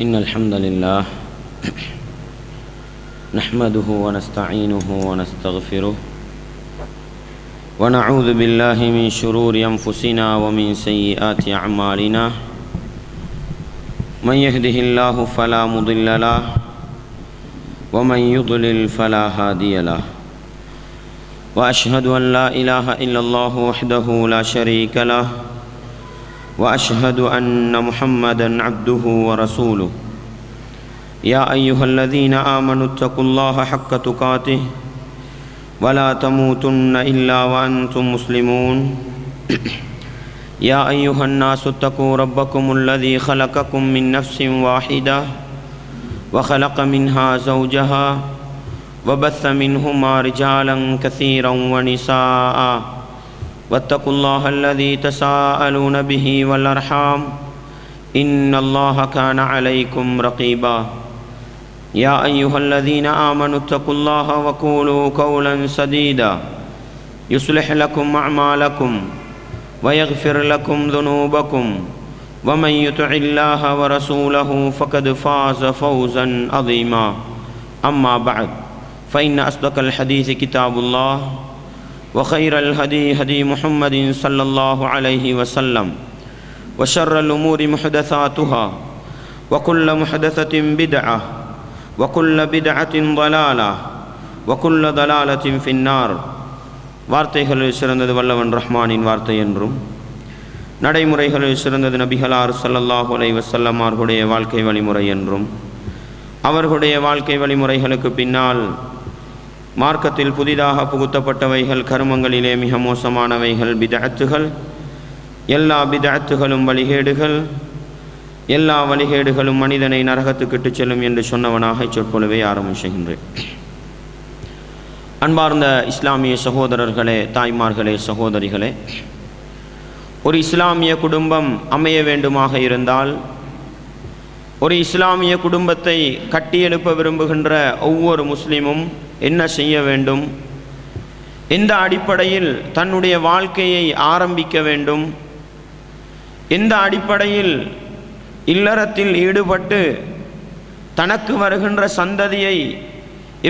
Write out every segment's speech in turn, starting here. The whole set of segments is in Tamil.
إن الحمد لله نحمده ونستعينه ونستغفره ونعوذ بالله من شرور أنفسنا ومن سيئات أعمالنا من يهده الله فلا مضل له ومن يضلل فلا هادي له وأشهد أن لا إله إلا الله وحده لا شريك له وأشهد أن محمدًا عبده ورسوله يا أيها الذين آمنوا اتقوا الله حق تقاته ولا تموتن إلا وأنتم مسلمون يا أيها الناس اتقوا ربكم الذي خلقكم من نفس واحدة وخلق منها زوجها وبث منهما رجالا كثيرا ونساء واتقوا الله الذي تساءلون به والأرحام إن الله كان عليكم رقيبا يا أيها الذين آمنوا اتقوا الله وقولوا قولا سديدا يصلح لكم أعمالكم ويغفر لكم ذنوبكم ومن يطع الله ورسوله فقد فاز فوزا عظيما أما بعد فإن أصدق الحديث كتاب الله وخير الهدي هدي محمد صلى الله عليه وسلم وشر الأمور محدثاتها وكل محدثة بدعة وكل بدعة ضلالة وكل ضلالة في النار வார்த்தைகளில் சிறந்தது வல்லவன் ரஹ்மானின் வார்த்தை என்றும் நடைமுறைகளில் சிறந்தது நபிகளார் ஸல்லல்லாஹு அலைஹி வஸல்லம் அவர்களுடைய வாழ்க்கை வழிமுறை என்றும் அவர்களுடைய வாழ்க்கை வழிமுறைகளுக்கு பின்னால் மார்க்கத்தில் புதிதாக புகுத்தப்பட்டவைகள் கர்மங்களிலே மிக மோசமானவைகள் பிதஅத்துகள், எல்லா பிதஅத்துகளும் வழிகேடுகள், எல்லா வழிகேடுகளும் மனிதனை நரகத்துக்கிட்டு செல்லும் என்று சொன்னவனாக சொற்பொழிவை ஆரம்பிக்கின்றேன். அன்பார்ந்த இஸ்லாமிய சகோதரர்களே, தாய்மார்களே, சகோதரிகளே, ஒரு இஸ்லாமிய குடும்பம் அமைய வேண்டுமாக இருந்தால், ஒரு இஸ்லாமிய குடும்பத்தை கட்டியெழுப்ப விரும்புகின்ற ஒவ்வொரு முஸ்லிமும் என்ன செய்ய வேண்டும், எந்த அடிப்படையில் தன்னுடைய வாழ்க்கையை ஆரம்பிக்க வேண்டும், எந்த அடிப்படையில் இல்லறத்தில் ஈடுபட்டு தனக்கு வருகின்ற சந்ததியை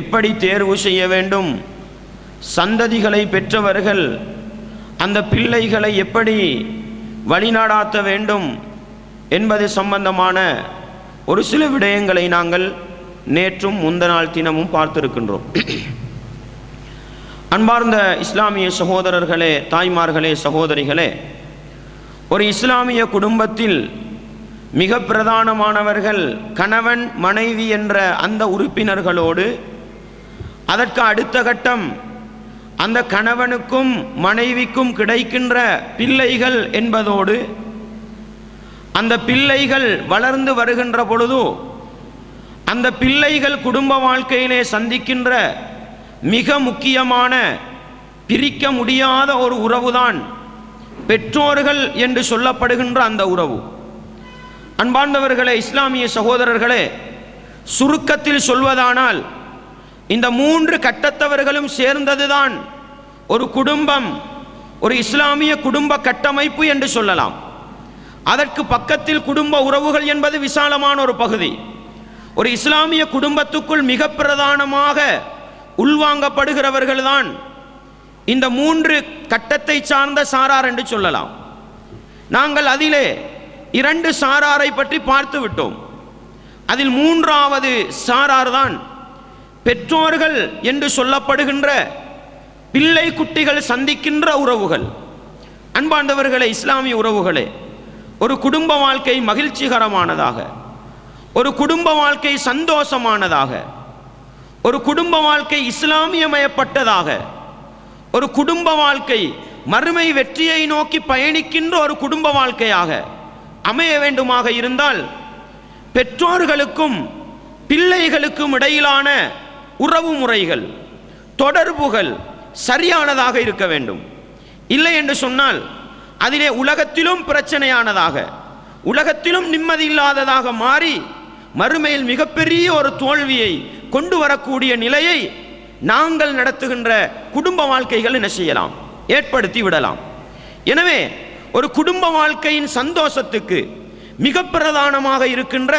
எப்படி தேர்வு செய்ய வேண்டும், சந்ததிகளை பெற்றவர்கள் அந்த பிள்ளைகளை எப்படி வழிநடாத்த வேண்டும் என்பது சம்பந்தமான ஒரு சில விடயங்களை நாங்கள் நேற்றும் முந்தநாள் தினமும் பார்த்திருக்கின்றோம். அன்பார்ந்த இஸ்லாமிய சகோதரர்களே, தாய்மார்களே, சகோதரிகளே, ஒரு இஸ்லாமிய குடும்பத்தில் மிக பிரதானமானவர்கள் கணவன் மனைவி என்ற அந்த உறுப்பினர்களோடு, அதற்கு அடுத்த கட்டம் அந்த கணவனுக்கும் மனைவிக்கும் கிடைக்கின்ற பிள்ளைகள் என்பதோடு, அந்த பிள்ளைகள் வளர்ந்து வருகின்ற பொழுது அந்த பிள்ளைகள் குடும்ப வாழ்க்கையிலே சந்திக்கின்ற மிக முக்கியமான பிரிக்க முடியாத ஒரு உறவுதான் பெற்றோர்கள் என்று சொல்லப்படுகின்ற அந்த உறவு. அன்பார்ந்தவர்களே, இஸ்லாமிய சகோதரர்களே, சுருக்கத்தில் சொல்வதானால் இந்த மூன்று கட்டத்தவர்களும் சேர்ந்ததுதான் ஒரு குடும்பம், ஒரு இஸ்லாமிய குடும்ப கட்டமைப்பு என்று சொல்லலாம். அதற்கு பக்கத்தில் குடும்ப உறவுகள் என்பது விசாலமான ஒரு பகுதி. ஒரு இஸ்லாமிய குடும்பத்துக்குள் மிக பிரதானமாக உள்வாங்கப்படுகிறவர்கள்தான் இந்த மூன்று கட்டத்தை சார்ந்த சாரார் என்று சொல்லலாம். நாங்கள் அதிலே இரண்டு சாராரை பற்றி பார்த்து விட்டோம். அதில் மூன்றாவது சாரார் தான் பெற்றோர்கள் என்று சொல்லப்படுகின்ற பிள்ளை குட்டிகள் சந்திக்கின்ற உறவுகள். அன்பார்ந்தவர்களே, இஸ்லாமிய உறவுகளே, ஒரு குடும்ப வாழ்க்கை மகிழ்ச்சிகரமானதாக, ஒரு குடும்ப வாழ்க்கை சந்தோஷமானதாக, ஒரு குடும்ப வாழ்க்கை இஸ்லாமியமயப்பட்டதாக, ஒரு குடும்ப வாழ்க்கை மறுமை வெற்றியை நோக்கி பயணிக்கின்ற ஒரு குடும்ப வாழ்க்கையாக அமைய வேண்டுமாக இருந்தால் பெற்றோர்களுக்கும் பிள்ளைகளுக்கும் இடையிலான உறவு முறைகள், தொடர்புகள் சரியானதாக இருக்க வேண்டும். இல்லை என்று சொன்னால் அதிலே உலகத்திலும் பிரச்சனையானதாக, உலகத்திலும் நிம்மதி இல்லாததாக மாறி மறுமையில் மிகப்பெரிய ஒரு தோல்வியை கொண்டு வரக்கூடிய நிலையை நாங்கள் நடத்துகின்ற குடும்ப வாழ்க்கைகள் என்ன செய்யலாம், ஏற்படுத்தி விடலாம். எனவே ஒரு குடும்ப வாழ்க்கையின் சந்தோஷத்துக்கு மிக பிரதானமாக இருக்கின்ற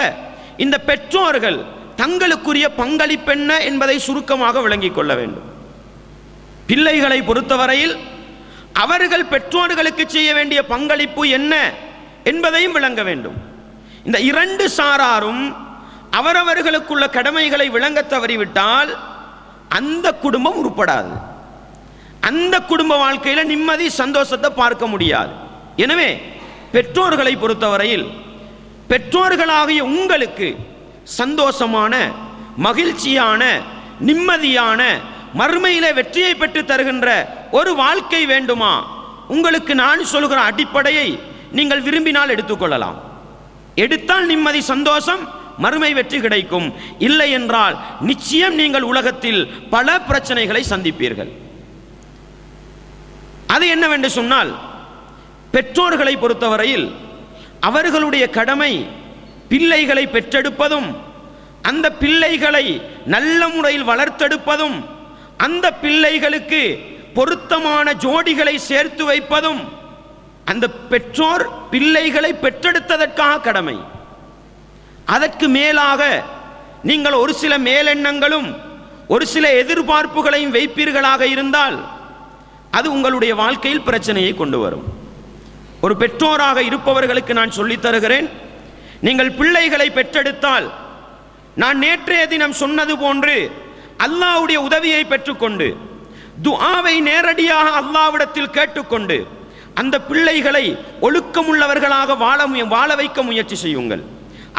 இந்த பெற்றோர்கள் தங்களுக்குரிய பங்களிப்பென்ன என்பதை சுருக்கமாக விளங்கிக் கொள்ள வேண்டும். பிள்ளைகளை பொறுத்தவரையில் அவர்கள் பெற்றோர்களுக்கு செய்ய வேண்டிய பங்களிப்பு என்ன என்பதையும் விளங்க வேண்டும். இந்த இரண்டு சாராரும் அவரவர்களுக்குள்ள கடமைகளை விளங்க தவறிவிட்டால் அந்த குடும்பம் உருப்படாது. அந்த குடும்ப வாழ்க்கையில நிம்மதி சந்தோஷத்தை பார்க்க முடியாது. எனவே பெற்றோர்களை பொறுத்தவரையில் பெற்றோர்களாகிய உங்களுக்கு சந்தோஷமான, மகிழ்ச்சியான, நிம்மதியான, மறுமையில வெற்றியை பெற்று தருகின்ற ஒரு வாழ்க்கை வேண்டுமா? உங்களுக்கு நான் சொல்கிற அடிப்படையை நீங்கள் விரும்பினால் எடுத்துக்கொள்ளலாம். எடுத்தால் நிம்மதி, சந்தோஷம், மறுமை வெற்றி கிடைக்கும். இல்லை என்றால் நிச்சயம் நீங்கள் உலகத்தில் பல பிரச்சனைகளை சந்திப்பீர்கள். அது என்னவென்று சொன்னால், பெற்றோர்களை பொறுத்தவரையில் அவர்களுடைய கடமை பிள்ளைகளை பெற்றெடுப்பதும், அந்த பிள்ளைகளை நல்ல முறையில் வளர்த்தெடுப்பதும், அந்த பிள்ளைகளுக்கு பொருத்தமான ஜோடிகளை சேர்த்து வைப்பதும் அந்த பெற்றோர் பிள்ளைகளை பெற்றெடுத்ததற்காக கடமை. அதற்கு மேலாக நீங்கள் ஒரு சில மேலெண்ணங்களும் ஒரு சில எதிர்பார்ப்புகளையும் வைப்பீர்களாக இருந்தால் அது உங்களுடைய வாழ்க்கையில் பிரச்சனையை கொண்டு வரும். ஒரு பெற்றோராக இருப்பவர்களுக்கு நான் சொல்லித் தருகிறேன், நீங்கள் பிள்ளைகளை பெற்றெடுத்தால் நான் நேற்றைய தினம் சொன்னது போன்று அல்லாஹ்வுடைய உதவியை பெற்றுக்கொண்டு துஆவை நேரடியாக அல்லாஹ்விடத்தில் கேட்டுக்கொண்டு அந்த பிள்ளைகளை ஒழுக்கமுள்ளவர்களாக வாழ வைக்க முயற்சி செய்யுங்கள்.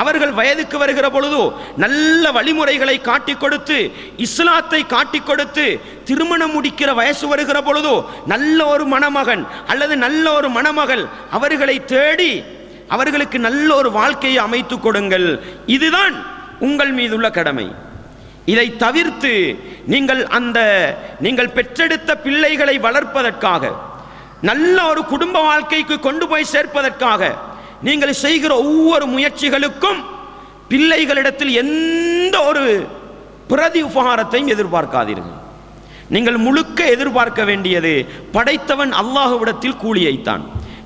அவர்கள் வயதுக்கு வருகிற பொழுதோ நல்ல வழிமுறைகளை காட்டிக் கொடுத்து, இஸ்லாத்தை காட்டிக் கொடுத்து, திருமணம் முடிக்கிற வயசு வருகிற பொழுதோ நல்ல ஒரு மணமகன் அல்லது நல்ல ஒரு மணமகள் அவர்களை தேடி அவர்களுக்கு நல்ல ஒரு வாழ்க்கையை அமைத்து கொடுங்கள். இதுதான் உங்கள் மீதுள்ள கடமை. இதை தவிர்த்து நீங்கள் பெற்றெடுத்த பிள்ளைகளை வளர்ப்பதற்காக, நல்ல ஒரு குடும்ப வாழ்க்கைக்கு கொண்டு போய் சேர்ப்பதற்காக நீங்கள் செய்கிற ஒவ்வொரு முயற்சிகளுக்கும் பிள்ளைகளிடத்தில் எந்த ஒரு பிரதி உபகாரத்தையும் எதிர்பார்க்காதீர்கள். நீங்கள் முழுக்க எதிர்பார்க்க வேண்டியது படைத்தவன் அல்லாஹ்விடத்தில் கூலியைத்தான்.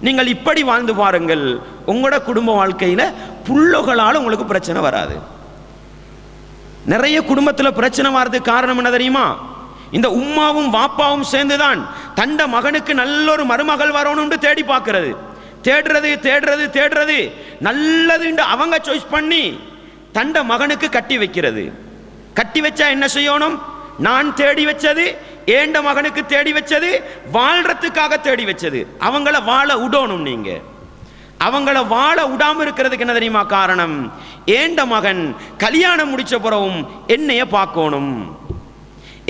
நீங்கள் இப்படி வாழ்ந்து பாருங்கள், உங்களோட குடும்ப வாழ்க்கையில் புள்ளகளால் உங்களுக்கு பிரச்சனை வராது. நிறைய குடும்பத்தில் பிரச்சனை வர்றதுக்கு காரணம் என்ன தெரியுமா? இந்த உம்மாவும் வாப்பாவும் சேர்ந்துதான் தண்ட மகனுக்கு நல்ல ஒரு மருமகள் வரணும்னு தேடி பார்க்கிறது. தேடுறது நல்லது அவங்க சாய்ஸ் பண்ணி தண்ட மகனுக்கு கட்டி வைக்கிறது. கட்டி வச்சா என்ன செய்யணும்? நான் தேடி வச்சது, ஏண்ட மகனுக்கு தேடி வச்சது, வாழ்றதுக்காக தேடி வச்சது. அவங்கள வாழ விடணும். நீங்க அவங்கள வாழ விடாம இருக்கிறதுக்கு என்ன தெரியுமா காரணம்? ஏண்ட மகன் கல்யாணம் முடிச்ச பிறகும் என்னைய பார்க்கணும்,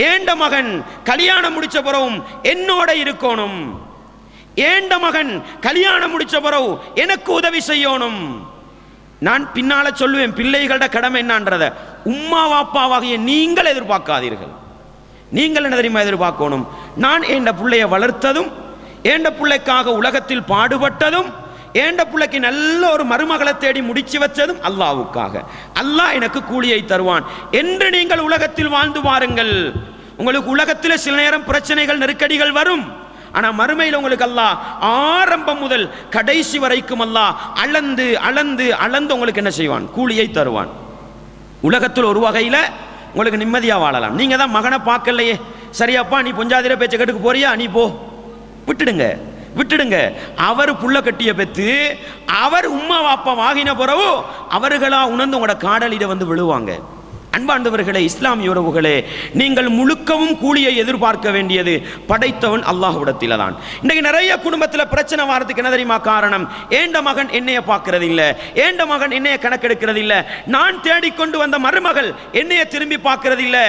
ஏண்ட மகன் கல்யாணம் முடிச்ச பிறகும் என்னோட இருக்கணும், ஏண்ட மகன் கல்யாணம் முடிச்ச பிறகு எனக்கு உதவி செய்யணும். நான் பின்னால சொல்லுவேன் பிள்ளைகளோட கடமை என்னன்றத. உம்மா வாப்பாவாகிய நீங்கள் எதிர்பார்க்காதீர்கள். நீங்கள் என்ன தெரியுமா எதிர்பார்க்கணும்? நான் ஏண்ட பிள்ளைய வளர்த்ததும், ஏண்ட பிள்ளைக்காக உலகத்தில் பாடுபட்டதும், ஏண்ட பிள்ளைக்கு நல்ல ஒரு மருமகளை தேடி முடிச்சு வச்சதும் அல்லாஹ்வுக்காக. அல்லாஹ் எனக்கு கூலியை தருவான் என்று நீங்கள் உலகத்தில் வாழ்ந்து பாருங்கள். உங்களுக்கு உலகத்தில் சில நேரம் பிரச்சனைகள், நெருக்கடிகள் வரும். ஆனா மறுமையில் உங்களுக்கு அல்லாஹ் ஆரம்பம் முதல் கடைசி வரைக்கும் அல்லாஹ் அளந்து அளந்து அளந்து உங்களுக்கு என்ன செய்வான்? கூலியை தருவான். உலகத்தில் ஒரு வகையில் உங்களுக்கு நிம்மதியா வாழலாம். நீங்க தான் மகனை பார்க்கலையே, சரியாப்பா நீ பொஞ்சாதிர பேச்ச கட்டுக்கு போறியா, நீ போ, விட்டுடுங்க. அவர் புள்ள கட்டிய பெத்து அவர் உம்மா வாப்பா வாகின பிறகு அவர்களா உணர்ந்து உங்களோட காடலிட வந்து விழுவாங்க. அன்பார்ந்தவர்களே, இஸ்லாமிய உறவுகளே, நீங்கள் முழுக்கவும் கூலியை எதிர்பார்க்க வேண்டியது படைத்தவன் அல்லாஹ்விடத்தில் தான். இன்றைக்கு நிறைய குடும்பத்தில் பிரச்சனை வரதுக்கு என்ன தெரியுமா காரணம்? ஏண்ட மகன் என்னைய பார்க்கறது இல்லை, ஏண்ட மகன் என்னைய கணக்கெடுக்கிறது இல்லை, நான் தேடிக்கொண்டு வந்த மருமகள் என்னைய திரும்பி பார்க்கறது இல்லை.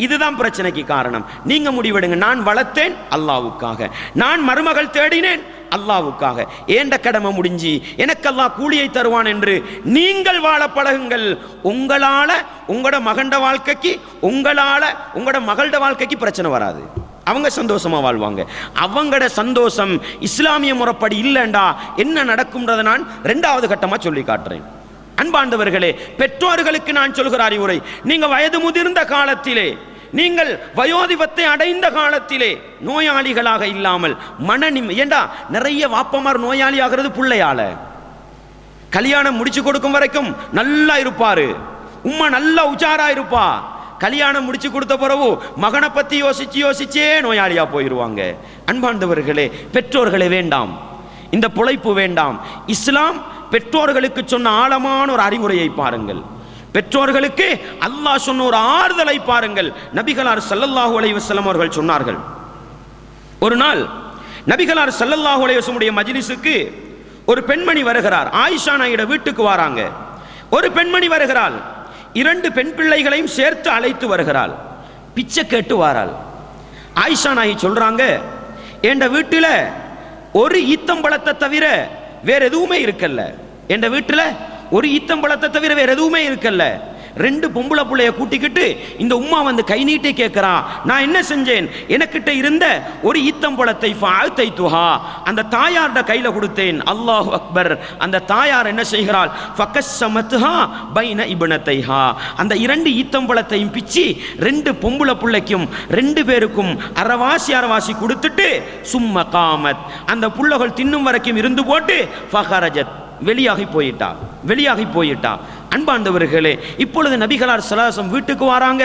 இதுதான் பிரச்சனைக்கு காரணம். நீங்க முடிவெடுங்க. நான் வளர்த்தேன் அல்லாஹ்வுக்காக, நான் மருமகள் தேடினேன் அல்லாஹ்வுக்காக, ஏண்ட கடமை முடிஞ்சு எனக்கு அல்லாஹ் கூலியை தருவான் என்று நீங்கள் வாழ பழகுங்கள். உங்களால உங்களோட மகண்ட வாழ்க்கைக்கு, உங்களால உங்களோட மகளோட வாழ்க்கைக்கு பிரச்சனை வராது. அவங்க சந்தோஷமா வாழ்வாங்க. அவங்களோட சந்தோஷம் இஸ்லாமிய முறைப்படி இல்லைண்டா என்ன நடக்கும்ன்றதை நான் 2வது கட்டமா சொல்லி காட்டுறேன். அன்பாண்டவர்களே, பெற்றோர்களுக்கு நான் சொல்கிற அறிவுரை, நீங்க வயது முதிர்ந்த காலத்திலே, நீங்கள் வயோதிபத்தை அடைந்த காலத்திலே நோயாளிகளாக இல்லாமல் ஏண்டா நிறைய வாப்பமார் நோயாளி ஆகிறது பிள்ளையால. கல்யாணம் முடிச்சு கொடுக்கும் வரைக்கும் நல்லா இருப்பாரு, உம்மா நல்லா உச்சாரா இருப்பா. கல்யாணம் முடிச்சு கொடுத்த பிறகு மகனை பத்தி யோசிச்சே நோயாளியா போயிருவாங்க. அன்பாண்டவர்களே, பெற்றோர்களே வேண்டாம், இந்த பொழைப்பு வேண்டாம். இஸ்லாம் பெற்றோர்களுக்கு சொன்ன ஆழமான ஒரு அறிவுரையை பாருங்கள். பெற்றோர்களுக்கு அல்லாஹ் சொன்ன ஒரு ஆறுதலை பாருங்கள். நபிகளார் ஸல்லல்லாஹு அலைஹி வஸல்லம் அவர்கள் சொன்னார்கள், ஒரு நாள் நபிகளார் ஸல்லல்லாஹு அலைஹி வஸல்லம் மஜ்லிஸுக்கு ஒரு பெண்மணி வருகிறார். ஆயிஷா நாயுடைய வீட்டுக்கு வராங்க. ஒரு பெண்மணி வருகிறாள், 2 பெண் பிள்ளைகளையும் சேர்த்து அழைத்து வருகிறாள். பிச்சை கேட்டு வாராள். ஆயிஷா நாயகி சொல்றாங்க, என் வீட்டில் ஒரு ஈத்தம்பழத்தை தவிர வேற எதுவுமே இருக்கல்ல, என் வீட்டில் ஒரு ஈத்தம்பழத்தை தவிர வேற எதுவுமே இருக்கல்ல. 2 பொம்பளை பிள்ளைய கூட்டிக்கிட்டு இந்த உம்மா வந்து கை நீட்டி கேட்கிறா, நான் என்ன செஞ்சேன்? எனக்கிட்ட இருந்த ஒரு ஈத்தம்பழத்தை ஃபஅதைதுஹா, அந்த தாயார்ட கையில கொடுத்தேன். அல்லாஹு அக்பர். அந்த தாயார் என்ன செய்கிறாள்? ஃபகஸ்ஸமத்ஹா பைன இப்னதைஹா, அந்த 2 ஈத்தம்பழத்தையும் பிச்சி 2 பொம்பளை பிள்ளைக்கும் 2 பேருக்கும் அரவாசி கொடுத்துட்டு சும்ம காமத், அந்த புள்ளகள் தின்னும் வரைக்கும் இருந்து போட்டு ஃபஹரஜத், வெளியாகி போயிட்டா. அன்பாண்டவர்களே, இப்பொழுது நபிகளார் ஸல்லல்லாஹு வீட்டுக்கு வராங்க.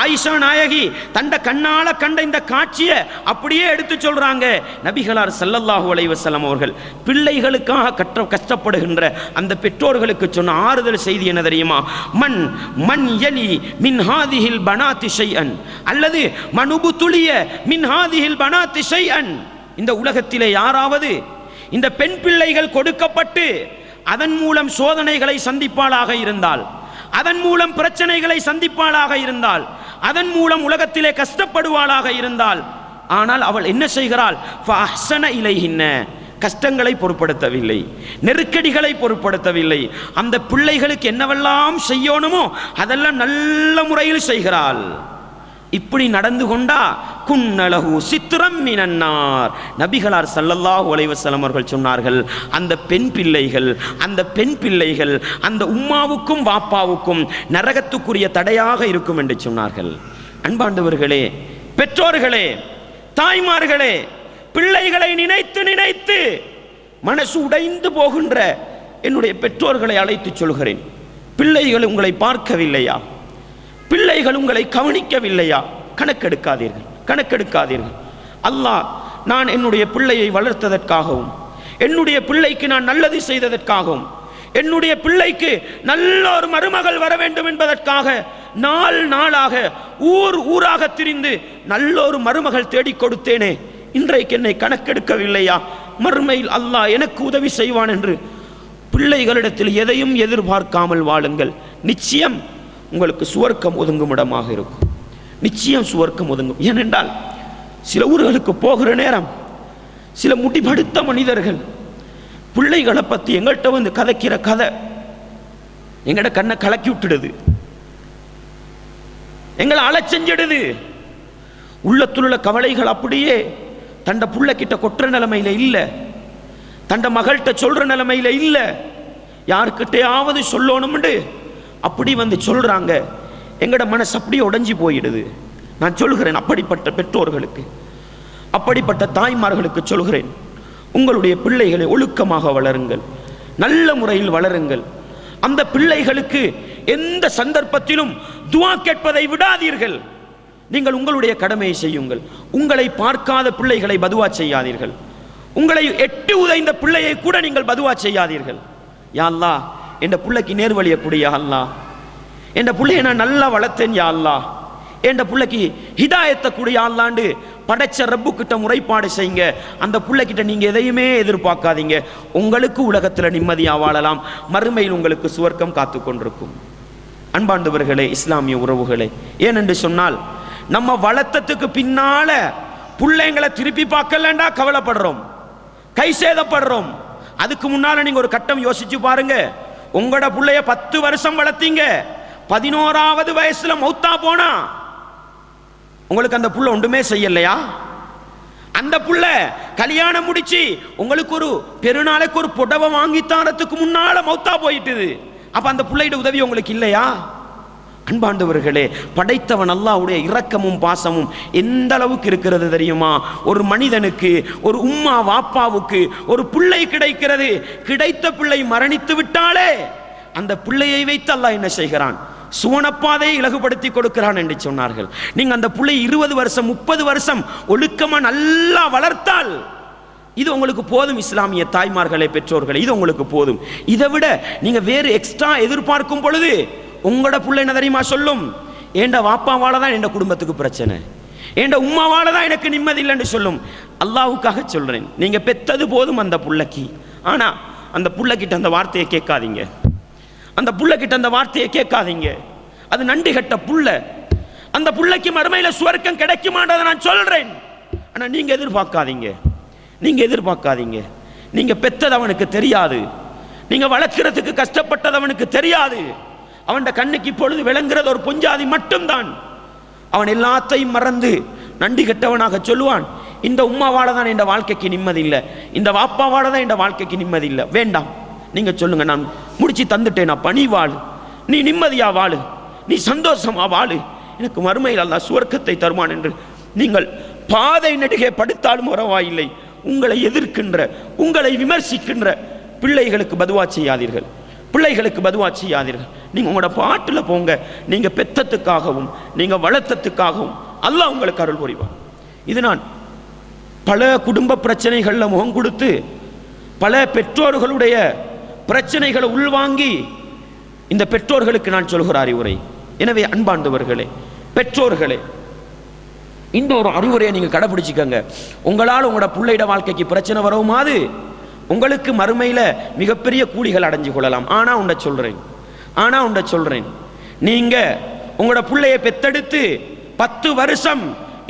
ஆயிஷா நாயகி தண்ட கண்ணால கண்ட இந்த காட்சியை அப்படியே எடுத்து சொல்றாங்க. நபிகளார் ஸல்லல்லாஹு அலைஹி வஸல்லம் அவர்கள் பிள்ளைகளுக்காக கஷ்டப்படுகின்ற அந்த பெற்றோர்களுக்கு சொன்ன ஆறுதல் செய்தி என்ன தெரியுமா? மன் யலி மின் ஹாதிஹில் பனாத்தி ஷைஅன், அல்லது மனுபுதுலிய மின் ஹாதிஹில் பனாத்தி ஷைஅன், இந்த உலகத்திலே யாராவது இந்த பெண் பிள்ளைகள் கொடுக்கப்பட்டு அதன் மூலம் சோதனைகளை சந்திப்பாளாக இருந்தால், அதன் மூலம் பிரச்சனைகளை சந்திப்பாளாக இருந்தால், அதன் மூலம் உலகத்திலே கஷ்டப்படுவாளாக இருந்தால், ஆனால் அவள் என்ன செய்கிறாள்? ஃபஅஹ்ஸன இலைஹின்ன, கஷ்டங்களை பொருட்படுத்தவில்லை, நெருக்கடிகளை பொருட்படுத்தவில்லை. அந்த பிள்ளைகளுக்கு என்னவெல்லாம் செய்யணுமோ அதெல்லாம் நல்ல முறையில் செய்கிறாள். இப்படி நடந்து கொண்டா குன்னலஹு சித்ரம் மினன்னார். நபிகளார் ஸல்லல்லாஹு அலைஹி வஸல்லம் அவர்கள் சொன்னார்கள், அந்த பெண் பிள்ளைகள் அந்த உம்மாவுக்கும் வாப்பாவுக்கும் நரகத்துக்குரிய தடையாக இருக்கும் என்று சொன்னார்கள். அன்பாண்டவர்களே, பெற்றோர்களே, தாய்மார்களே, பிள்ளைகளை நினைத்து மனசு உடைந்து போகின்ற என்னுடைய பெற்றோர்களை அழைத்து சொல்கிறேன், பிள்ளைகள் உங்களை பார்க்கவில்லையா? பிள்ளைகள் உங்களை கவனிக்கவில்லையா? கணக்கெடுக்காதீர்கள். அல்லாஹ் நான் என்னுடைய பிள்ளையை வளர்த்ததற்காகவும், என்னுடைய பிள்ளைக்கு நான் நல்லது செய்ததற்காகவும், என்னுடைய பிள்ளைக்கு நல்ல ஒரு மருமகள் வர வேண்டும் என்பதற்காக நாளாக ஊராக திரிந்து நல்ல ஒரு மருமகள் தேடிக் கொடுத்தேனே, இன்றைக்கு என்னை கணக்கெடுக்கவில்லையா? மறுமையில் அல்லாஹ் எனக்கு உதவி செய்வான் என்று பிள்ளைகளிடத்தில் எதையும் எதிர்பார்க்காமல் வாழுங்கள். நிச்சயம் உங்களுக்கு சுவர்க்கம் ஒதுங்கும் இடமாக இருக்கும். நிச்சயம் சுவர்க்கம் ஒதுங்கும். ஏனென்றால் சில ஊர்களுக்கு போகிற நேரம் சில முடிவெடுத்த மனிதர்கள் பிள்ளைகளை பற்றி எங்கள்கிட்ட வந்து கதைக்கிற கதை எங்கட கண்ணை கலக்கி விட்டுடுது, எங்களை அலச்செஞ்சிடுது. உள்ளத்துள்ள கவலைகள் அப்படியே தண்ட புள்ள கிட்ட கொட்டுற நிலைமையில இல்லை, தண்ட மகள்கிட்ட சொல்ற நிலைமையில இல்லை, யாருக்கிட்டையாவது சொல்லணும்னு அப்படி வந்து சொல்றாங்க. எங்கட மனசு அப்படியே உடைஞ்சி போயிடுது. நான் சொல்கிறேன், அப்படிப்பட்ட பெற்றோர்களுக்கு, அப்படிப்பட்ட தாய்மார்களுக்கு சொல்கிறேன், உங்களுடைய பிள்ளைகளை ஒழுக்கமாக வளருங்கள், நல்ல முறையில் வளருங்கள். அந்த பிள்ளைகளுக்கு எந்த சந்தர்ப்பத்திலும் துஆ கேட்பதை விடாதீர்கள். நீங்கள் உங்களுடைய கடமையை செய்யுங்கள். உங்களை பார்க்காத பிள்ளைகளை பதுவா செய்யாதீர்கள். உங்களை எட்டு உதைந்த பிள்ளையை கூட நீங்கள் பதுவா செய்யாதீர்கள். யா அல்லாஹ், என் பிள்ளைக்கு நேர்வழிய கூடிய அல்லாஹ், என் பிள்ளையை நான் நல்லா வளர்த்தேன் யா அல்லாஹ், என் பிள்ளைக்கு ஹிதாயத்தை கூடிய அல்லாண்டு படைச்ச ரப்பு கிட்ட முறைப்பாடு செய்யுங்க. அந்த பிள்ளைகிட்ட நீங்க எதையுமே எதிர்பார்க்காதீங்க. உங்களுக்கு உலகத்தில் நிம்மதியா வாழலாம், மறுமையில் உங்களுக்கு சுவர்க்கம் காத்து கொண்டிருக்கும். அன்பாண்டவர்களே, இஸ்லாமிய உறவுகளே, ஏனென்று சொன்னால் நம்ம வளர்த்ததுக்கு பின்னால பிள்ளைங்களை திருப்பி பார்க்கலண்டா கவலைப்படுறோம், கை சேதப்படுறோம். அதுக்கு முன்னால நீங்க ஒரு கட்டம் யோசிச்சு பாருங்க. உங்களோட பிள்ளைய 10 வருஷம் வளர்த்தீங்க, 11வது வயசுல மௌத்தா போனா உங்களுக்கு அந்த புள்ள ஒன்றுமே செய்யலையா? அந்த புள்ள கல்யாணம் முடிச்சு உங்களுக்கு ஒரு பெருநாளைக்கு ஒரு புடவை வாங்கி தாரத்துக்கு முன்னால மௌத்தா போயிட்டுது. அப்ப அந்த புள்ளையோட உதவி உங்களுக்கு இல்லையா? அன்பாண்டவர்களே, படைத்தவன் அல்லாஹ்வுடைய இரக்கமும் பாசமும் எந்த அளவுக்கு இருக்கிறது தெரியுமா? ஒரு மனிதனுக்கு, ஒரு உம்மா வாப்பாவுக்கு ஒரு பிள்ளை கிடைக்கிறது. கிடைத்த பிள்ளை மரணித்து விட்டாலே அந்த பிள்ளையை வைத்து அல்லாஹ் என்ன செய்கிறான்? சுவனப்பாதையை இலகுபடுத்தி கொடுக்கிறான் என்று சொன்னார்கள். நீங்க அந்த பிள்ளை 20 வருஷம் 30 வருஷம் ஒழுக்கமா நல்லா வளர்த்தால் இது உங்களுக்கு போதும். இஸ்லாமிய தாய்மார்களே, பெற்றோர்களே, இது உங்களுக்கு போதும். இதை விட நீங்க வேறு எக்ஸ்ட்ரா எதிர்பார்க்கும் பொழுது உங்களோட பிள்ளை என்ன தெரியுமா சொல்லும்? ஏண்ட வாப்பாவால தான் என் குடும்பத்துக்கு பிரச்சனை, ஏண்ட உம்மாவால தான் எனக்கு நிம்மதி இல்லைன்னு சொல்லும். அல்லாஹ்வுக்காக சொல்றேன், நீங்க பெத்தது போதும் அந்த புள்ளைக்கு. ஆனா அந்த புள்ளைகிட்ட அந்த வார்த்தையை கேட்காதீங்க, அந்த புள்ளைகிட்ட அந்த வார்த்தையை கேட்காதீங்க. அது நன்றி கட்ட புள்ள. அந்த புள்ளைக்கு மறுமையில சுவர்க்கம் கிடைக்குமான்றதை நான் சொல்றேன். ஆனா நீங்க எதிர்பார்க்காதீங்க, நீங்க எதிர்பார்க்காதீங்க. நீங்க பெத்தது அவனுக்கு தெரியாது, நீங்க வளர்க்கிறதுக்கு கஷ்டப்பட்டது அவனுக்கு தெரியாது. அவன் கண்ணுக்கு இப்பொழுது விளங்குறது ஒரு பொஞ்சாதி மட்டும்தான். அவன் எல்லாத்தையும் மறந்து நன்றி கெட்டவனாக சொல்லுவான், இந்த உம்மாவால தான் என் வாழ்க்கைக்கு நிம்மதி இல்லை, இந்த வாப்பாவால தான் என் வாழ்க்கைக்கு நிம்மதி இல்லை. வேண்டாம், நீங்க சொல்லுங்க, நான் முடிச்சு தந்துட்டேன், அப்பா நீ வாழு, நீ நிம்மதியா வாழு, நீ சந்தோஷமா வாழு, எனக்கு மறுமையில் அல்லாஹ் சுவர்க்கத்தை தருவான் என்று நீங்கள் பாதை நெடுகே படுத்தாலும் பரவாயில்லை. உங்களை எதிர்க்கின்ற, உங்களை விமர்சிக்கின்ற பிள்ளைகளுக்கு பதுவா செய்யாதீர்கள், பிள்ளைகளுக்கு பதுவா செய்யாதீர்கள். நீங்க உங்களோட பாட்டுல போங்க. நீங்க பெத்தத்துக்காகவும் நீங்க வளர்த்தத்துக்காகவும் அல்லாஹ் உங்களுக்கு அருள் புரிவார். இது நான் பல குடும்ப பிரச்சனைகள்ல முகம் கொடுத்து பல பெற்றோர்களுடைய பிரச்சனைகளை உள்வாங்கி இந்த பெற்றோர்களுக்கு நான் சொல்கிற அறிவுரை. எனவே அன்பாண்டவர்களே, பெற்றோர்களே, இந்த ஒரு அறிவுரையை நீங்க கடைபிடிச்சுக்கங்க. உங்களால் உங்களோட பிள்ளைட வாழ்க்கைக்கு பிரச்சனை வரவுமாது உங்களுக்கு மறுமையில மிகப்பெரிய கூலிகள் அடைஞ்சு கொள்ளலாம். ஆனா உண்ட சொல்றேன், நீங்க உங்களோட பிள்ளைய பெத்தெடுத்து 10 வருஷம்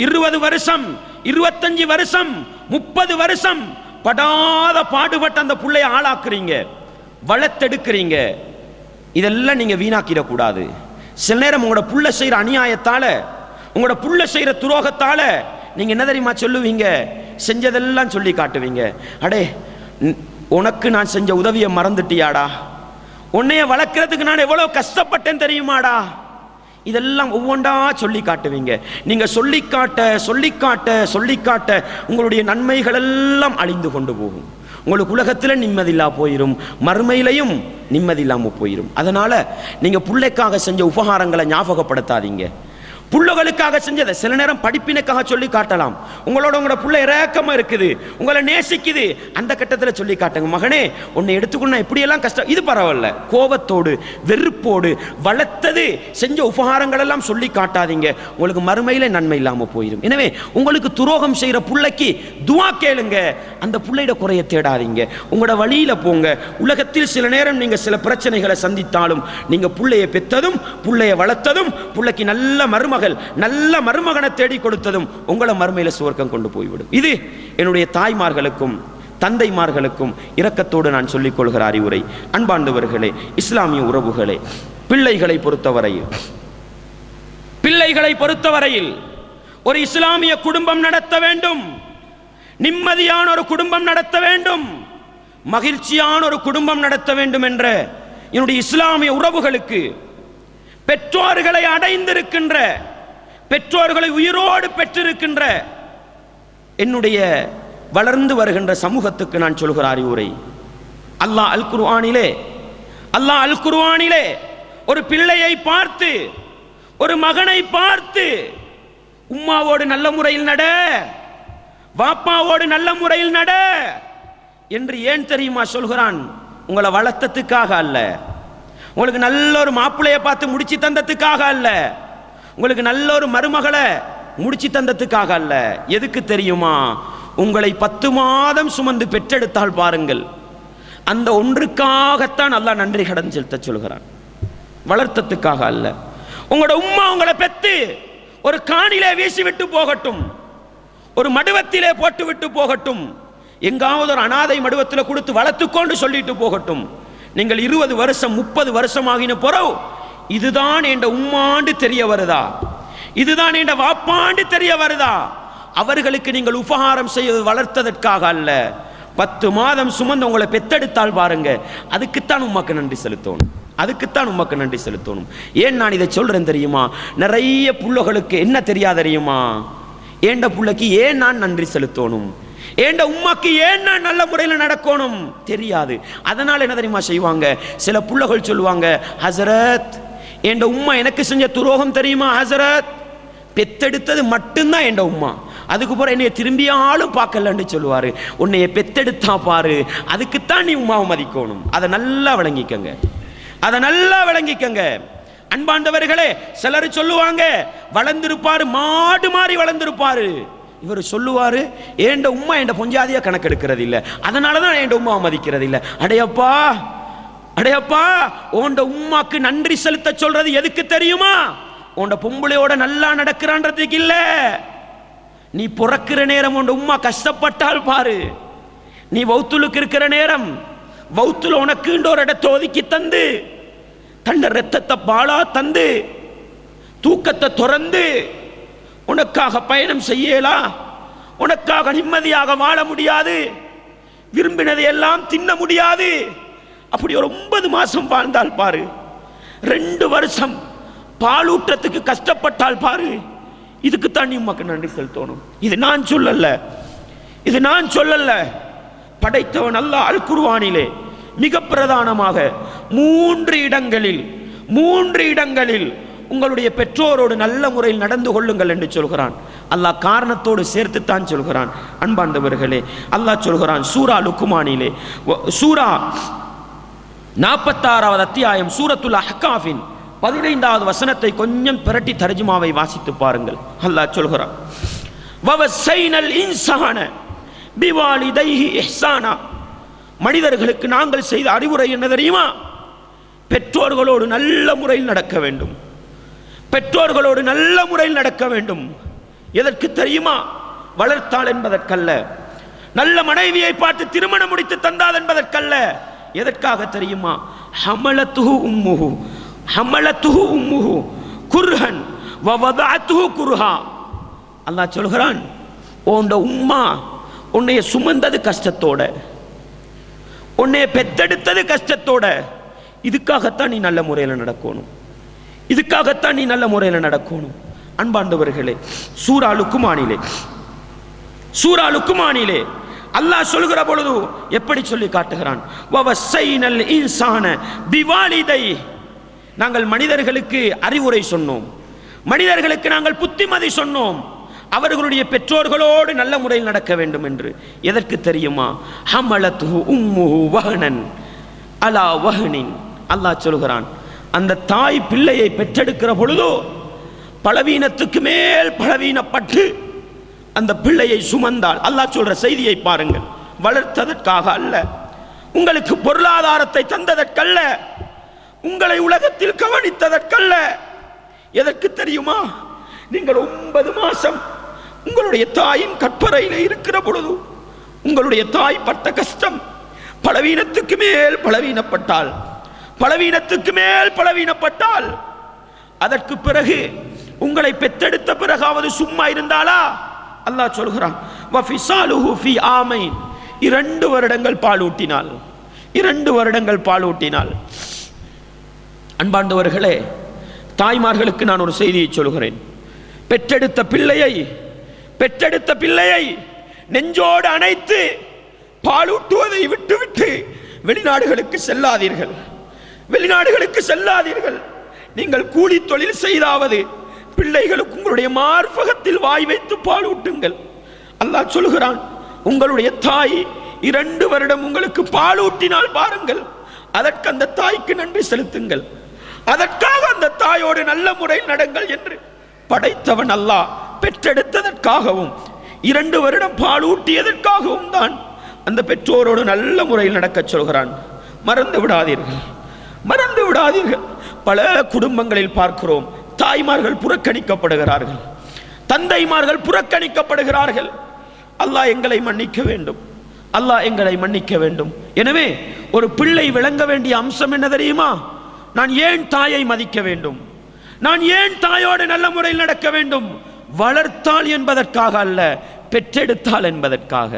20 வருஷம் 25 வருஷம் 30 வருஷம் படாத பாடுபட்டு அந்த பிள்ளைய ஆளாக்குறீங்க, வளர்த்தெடுக்கிறீங்க. இதெல்லாம் நீங்க வீணாக்கிடக்கூடாது. சில நேரம் உங்களோட புள்ள செய்யற அநியாயத்தால, உங்களோட புள்ள செய்யற துரோகத்தால நீங்க என்ன தெரியுமா சொல்லுவீங்க? செஞ்சதெல்லாம் சொல்லி காட்டுவீங்க. அடே, உனக்கு நான் செஞ்ச உதவியை மறந்துட்டியாடா, உன்னைய வளர்க்கறதுக்கு நான் எவ்வளவு கஷ்டப்பட்டேன் தெரியுமாடா, இதெல்லாம் ஒவ்வொன்றா சொல்லி காட்டுவீங்க. நீங்க சொல்லிக்காட்ட சொல்லிக்காட்ட சொல்லிக்காட்ட உங்களுடைய நன்மைகள் எல்லாம் அழிந்து கொண்டு போகும். உங்களுக்கு உலகத்தில் நிம்மதியில்லா போயிடும், மறுமையிலையும் நிம்மதி இல்லாமல் போயிடும். அதனால நீங்க பிள்ளைக்காக செஞ்ச உபகாரங்களை ஞாபகப்படுத்தாதீங்க. புள்ளைகளுக்காக செஞ்சதை சில நேரம் படிப்பினைக்காக சொல்லி காட்டலாம். உங்களோட புள்ளை இறக்கமா இருக்குது, உங்களை நேசிக்குது, அந்த கட்டத்தில் சொல்லி காட்டுங்க. மகனே, உன்னை எடுத்துக்கொண்டு எப்படியெல்லாம் கஷ்டம், இது பரவாயில்ல. கோபத்தோடு வெறுப்போடு வளர்த்தது செஞ்ச உபகாரங்கள் எல்லாம் சொல்லி காட்டாதீங்க, உங்களுக்கு மறுமையில நன்மை இல்லாமல் போயிடும். எனவே உங்களுக்கு துரோகம் செய்யற புள்ளைக்கு துவா கேளுங்க, அந்த புள்ளையிட குறைய தேடாதீங்க, உங்களோட வழியில போங்க. உலகத்தில் சில நேரம் நீங்க சில பிரச்சனைகளை சந்தித்தாலும் நீங்க புள்ளைய பெற்றதும் புள்ளைய வளர்த்ததும் புள்ளைக்கு நல்ல நல்ல மருமகனை தேடி கொடுத்ததும் உங்களை மறுமையில சுவர்க்கம் கொண்டு போய்விடும். இது என்னுடைய தாய்மார்களுக்கும் தந்தைமார்களுக்கும் இரக்கத்தோடு நான் சொல்லிக் கொள்கிற அறிவுரை. அன்பாண்டவர்களே, இஸ்லாமிய உறவுகளே, பிள்ளைகளை பொறுத்தவரையில் ஒரு இஸ்லாமிய குடும்பம் நடத்த வேண்டும், நிம்மதியான ஒரு குடும்பம் நடத்த வேண்டும், மகிழ்ச்சியான ஒரு குடும்பம் நடத்த வேண்டும் என்ற என்னுடைய இஸ்லாமிய உறவுகளுக்கு, பெற்றோர்களை அடைந்திருக்கின்ற, பெற்றோர்களை உயிரோடு பெற்றிருக்கின்ற என்னுடைய வளர்ந்து வருகின்ற சமூகத்துக்கு நான் சொல்கிற அறிவுரை. அல்லாஹ் அல் குர்ஆனிலே ஒரு பிள்ளையை பார்த்து, ஒரு மகனை பார்த்து, உம்மாவோடு நல்ல முறையில் நட, வாப்பாவோடு நல்ல முறையில் நட என்று ஏன் தெரியுமா சொல்கிறான்? உங்களை வளர்த்ததுக்காக அல்ல, உங்களுக்கு நல்ல ஒரு மாப்பிள்ளையை பார்த்து முடிச்சு தந்ததுக்காக அல்ல, உங்களுக்கு நல்ல ஒரு மருமகளை முடிச்சு தந்ததுக்காக அல்ல. எதுக்கு தெரியுமா? உங்களை 10 மாதம் சுமந்து பெற்றெடுத்தால் பாருங்கள், அந்த ஒன்றுக்காகத்தான் அல்லாஹ் நன்றி கடன் செலுத்த சொல்கிறான், வளர்த்ததுக்காக அல்ல. உங்களோட உம்மா உங்களை பெத்து ஒரு காணிலே வீசி விட்டு போகட்டும், ஒரு மடுவத்திலே போட்டு விட்டு போகட்டும், எங்காவது ஒரு அனாதை மடுவத்தில் கொடுத்து வளர்த்துக்கொண்டு சொல்லிட்டு போகட்டும். நீங்கள் 20 வருஷம் 30 வருஷம் ஆகின பிறகு இதுதான் என்ற உம்மாண்டு தெரிய வருதா, இதுதான் என்ற வாப்பாண்டு தெரிய வருதா? அவர்களுக்கு நீங்கள் உபகாரம் செய்வது வளர்த்ததற்காக அல்ல, 10 மாதம் சுமந்து உங்களை பெத்தெடுத்தால் பாருங்க, அதுக்குத்தான் உமாக்கு நன்றி செலுத்தணும். அதுக்குத்தான் உமக்கு நன்றி செலுத்தணும். ஏன் நான் இதை சொல்றேன் தெரியுமா? நிறைய புள்ளகளுக்கு என்ன தெரியாது தெரியுமா? ஏண்ட புள்ளைக்கு ஏன் நான் நன்றி செலுத்தணும், ஏண்ட உம்மாக்கு ஏன் நான் நல்ல முறையில் நடக்கணும் தெரியாது. அதனால என்ன தெரியுமா செய்வாங்க? சில புள்ளகள் சொல்லுவாங்க, ஹசரத் ஏண்ட உம்மா எனக்கு செஞ்ச துரோகம் தெரியுமா ஹசரத்? பெத்தெடுத்தது மட்டும்தான் என் உம்மா, அதுக்கு போற என்னைய திரும்பியாலும் பார்க்கலன்னு சொல்லுவாரு. உன்னைய பெத்தெடுத்தா பாரு, அதுக்குத்தான் நீ உம்மாவை மதிக்கணும். அதை நல்லா விளங்கிக்கங்க, அதை நல்லா விளங்கிக்கங்க. அன்பாண்டவர்களே, சிலர் சொல்லுவாங்க வளர்ந்திருப்பாரு, மாடு மாறி வளர்ந்திருப்பாரு. இவர் சொல்லுவாரு, ஏண்ட உம்மா என் பொஞ்சாதியா கணக்கெடுக்கிறது இல்லை, அதனாலதான் என் உம்மாவை மதிக்கிறது இல்லை. அடையப்பா அடையப்பா, உண்ட உம்மாக்கு நன்றி செலுத்த சொல்றது எதுக்கு தெரியுமா? உண்ட பொம்பளையோட நல்லா நடக்கிறான்றதுக்கு இல்ல. நீ பிறக்கிற நேரம் உண்ட உம்மா கஷ்டப்பட்டால் பாரு, நீ வௌத்துலுக்கு இருக்கிற நேரம் வௌத்துல உனக்கு ஒரு இடத்தை ஒதுக்கி தந்து, தண்ட ரத்தத்தை பாலா தந்து, தூக்கத்தை துறந்து உனக்காக பயணம் செய்யலா, உனக்காக நிம்மதியாக வாழ முடியாது, விரும்பினதை எல்லாம் தின்ன முடியாது. அப்படி ஒரு 9 மாசம் வாழ்ந்தால் பாரு, 2 வருஷம் பாலூற்றத்துக்கு கஷ்டப்பட்டால் பாரு, இதுக்குத்தான் நீ உமக்கு நன்றி செலுத்தணும். இது நான் சொல்லல, இது நான் சொல்லல, படைத்தவன் அல்லாஹ் அல் குர்ஆனிலே மிக பிரதானமாக 3 இடங்களில் உங்களுடைய பெற்றோரோடு நல்ல முறையில் நடந்து கொள்ளுங்கள் என்று சொல்கிறான். அல்லாஹ் காரணத்தோடு சேர்த்து தான் சொல்கிறான். அன்பார்ந்தவர்களே, அல்லாஹ் சொல்கிறான் சூரா லுக்மானிலே, சூரா 46வது அத்தியாயம் சூரத்துல் அஹ்காஃபின் 15வது வசனத்தை கொஞ்சம் பிரட்டி தர்ஜுமாவை வாசித்து பாருங்கள். அல்லாஹ் சொல்கிறான், வவஸைனல் இன்சான பிவாலிதைஹி இஹ்சானா, மனிதர்களுக்கு நாங்கள் செய்த அறிவுரை என்ன தெரியுமா? பெற்றோர்களோடு நல்ல முறையில் நடக்க வேண்டும், பெற்றோர்களோடு நல்ல முறையில் நடக்க வேண்டும். எதற்கு தெரியுமா? வளர்த்தாள் என்பதற்கல்ல, நல்ல மனைவியை பார்த்து திருமணம் முடித்து தந்தாள் என்பதற்கல்ல. எதற்காக தெரியுமா? ஹமலத்துஹு உம்முஹு குர்ஹன் வவதஅத்துஹு குர்ஹா. அல்லாஹ் சொல்கிறான், உன்ட உம்மா உன்னைய சுமந்தது கஷ்டத்தோட, உன்னைய பெத்தெடுத்தது கஷ்டத்தோட. இதுக்காகத்தான் நீ நல்ல முறையில் நடக்கணும், இதுக்காகத்தான் நீ நல்ல முறையில் நடக்கணும். அன்பாண்டவர்களே, சூரா லுக்மானிலே அல்லாஹ் சொல்கிற பொழுது எப்படி சொல்லி காட்டுகிறான்? வவஸைனல் இன்சான பிவாலிதை, நாங்கள் மனிதர்களுக்கு அறிவுரை சொன்னோம், மனிதர்களுக்கு நாங்கள் புத்திமதி சொன்னோம், அவர்களுடைய பெற்றோர்களோடு நல்ல முறையில் நடக்க வேண்டும் என்று. எதற்கு தெரியுமா? ஹமலத்துஹு உம்முஹு வஹனன் அலா வஹனின். அல்லாஹ் சொல்கிறான், அந்த தாய் பிள்ளையை பெற்றெடுக்கிற பொழுதோ பலவீனத்துக்கு மேல் பலவீனப்பட்டு அந்த பிள்ளையை சுமந்தாள். அல்லாஹ் சொல்ற செய்தியை பாருங்கள். வளர்த்ததற்காக அல்ல, உங்களுக்கு பொருளாதாரத்தை தந்ததற்கல்ல, உங்களை உலகத்தில் கவனித்ததற்கல்ல. எதற்கு தெரியுமா? நீங்கள் 9 மாசம் உங்களுடைய தாயின் கற்பறையில் இருக்கிற பொழுது உங்களுடைய தாய் பட்ட கஷ்டம், பலவீனத்துக்கு மேல் பலவீனப்பட்டால், பலவீனத்துக்கு மேல் பலவீனப்பட்டால், அதற்கு பிறகு உங்களை பெற்றெடுத்த பிறகாவது சும்மா இருந்தாளா? அல்லாஹ் சொல்கிறான், வஃபிசாலுஹு ஃபீ ஆமைன், 2 வருடங்கள் பாலூட்டினாள், 2 வருடங்கள் பாலூட்டினாள். அன்பாண்டவர்களே, தாய்மார்களுக்கு நான் ஒரு செய்தியை சொல்கிறேன். பெற்றெடுத்த பிள்ளையை நெஞ்சோடு அணைத்து பாலூட்டுவதை விட்டுவிட்டு வெளிநாடுகளுக்கு செல்லாதீர்கள், வெளிநாடுகளுக்கு செல்லாதீர்கள். நீங்கள் கூலி தொழில் செய்தாவது பிள்ளைகளுக்கு உங்களுடைய மார்பகத்தில் வாய் வைத்து பாலூட்டுங்கள். அல்லாஹ் சொல்கிறான், உங்களுடைய தாய் 2 வருடம் உங்களுக்கு பாலூட்டினால் பாருங்கள், அதற்கு அந்த தாய்க்கு நன்றி செலுத்துங்கள், அதற்காக அந்த தாயோடு நல்ல முறையில் நடங்கள் என்று படைத்தவன் அல்லாஹ் பெற்றெடுத்ததற்காகவும் 2 வருடம் பாலூட்டியதற்காகவும் தான் அந்த பெற்றோரோடு நல்ல முறையில் நடக்க சொல்கிறான். மறந்து விடாதீர்கள், மறந்து விடாதீர்கள். பல குடும்பங்களில் பார்க்கிறோம், தாய்மார்கள் புறக்கணிக்கப்படுகிறார்கள், தந்தைமார்கள் புறக்கணிக்கப்படுகிறார்கள். அல்லாஹ் எங்களை மன்னிக்க வேண்டும், அல்லாஹ் எங்களை மன்னிக்க வேண்டும். எனவே ஒரு பிள்ளை விளங்க வேண்டிய அம்சம் என்ன தெரியுமா? நான் ஏன் தாயை மதிக்க வேண்டும், நான் ஏன் தாயோடு நல்ல முறையில் நடக்க வேண்டும்? வளர்த்தாள் என்பதற்காக அல்ல, பெற்றெடுத்தாள் என்பதற்காக,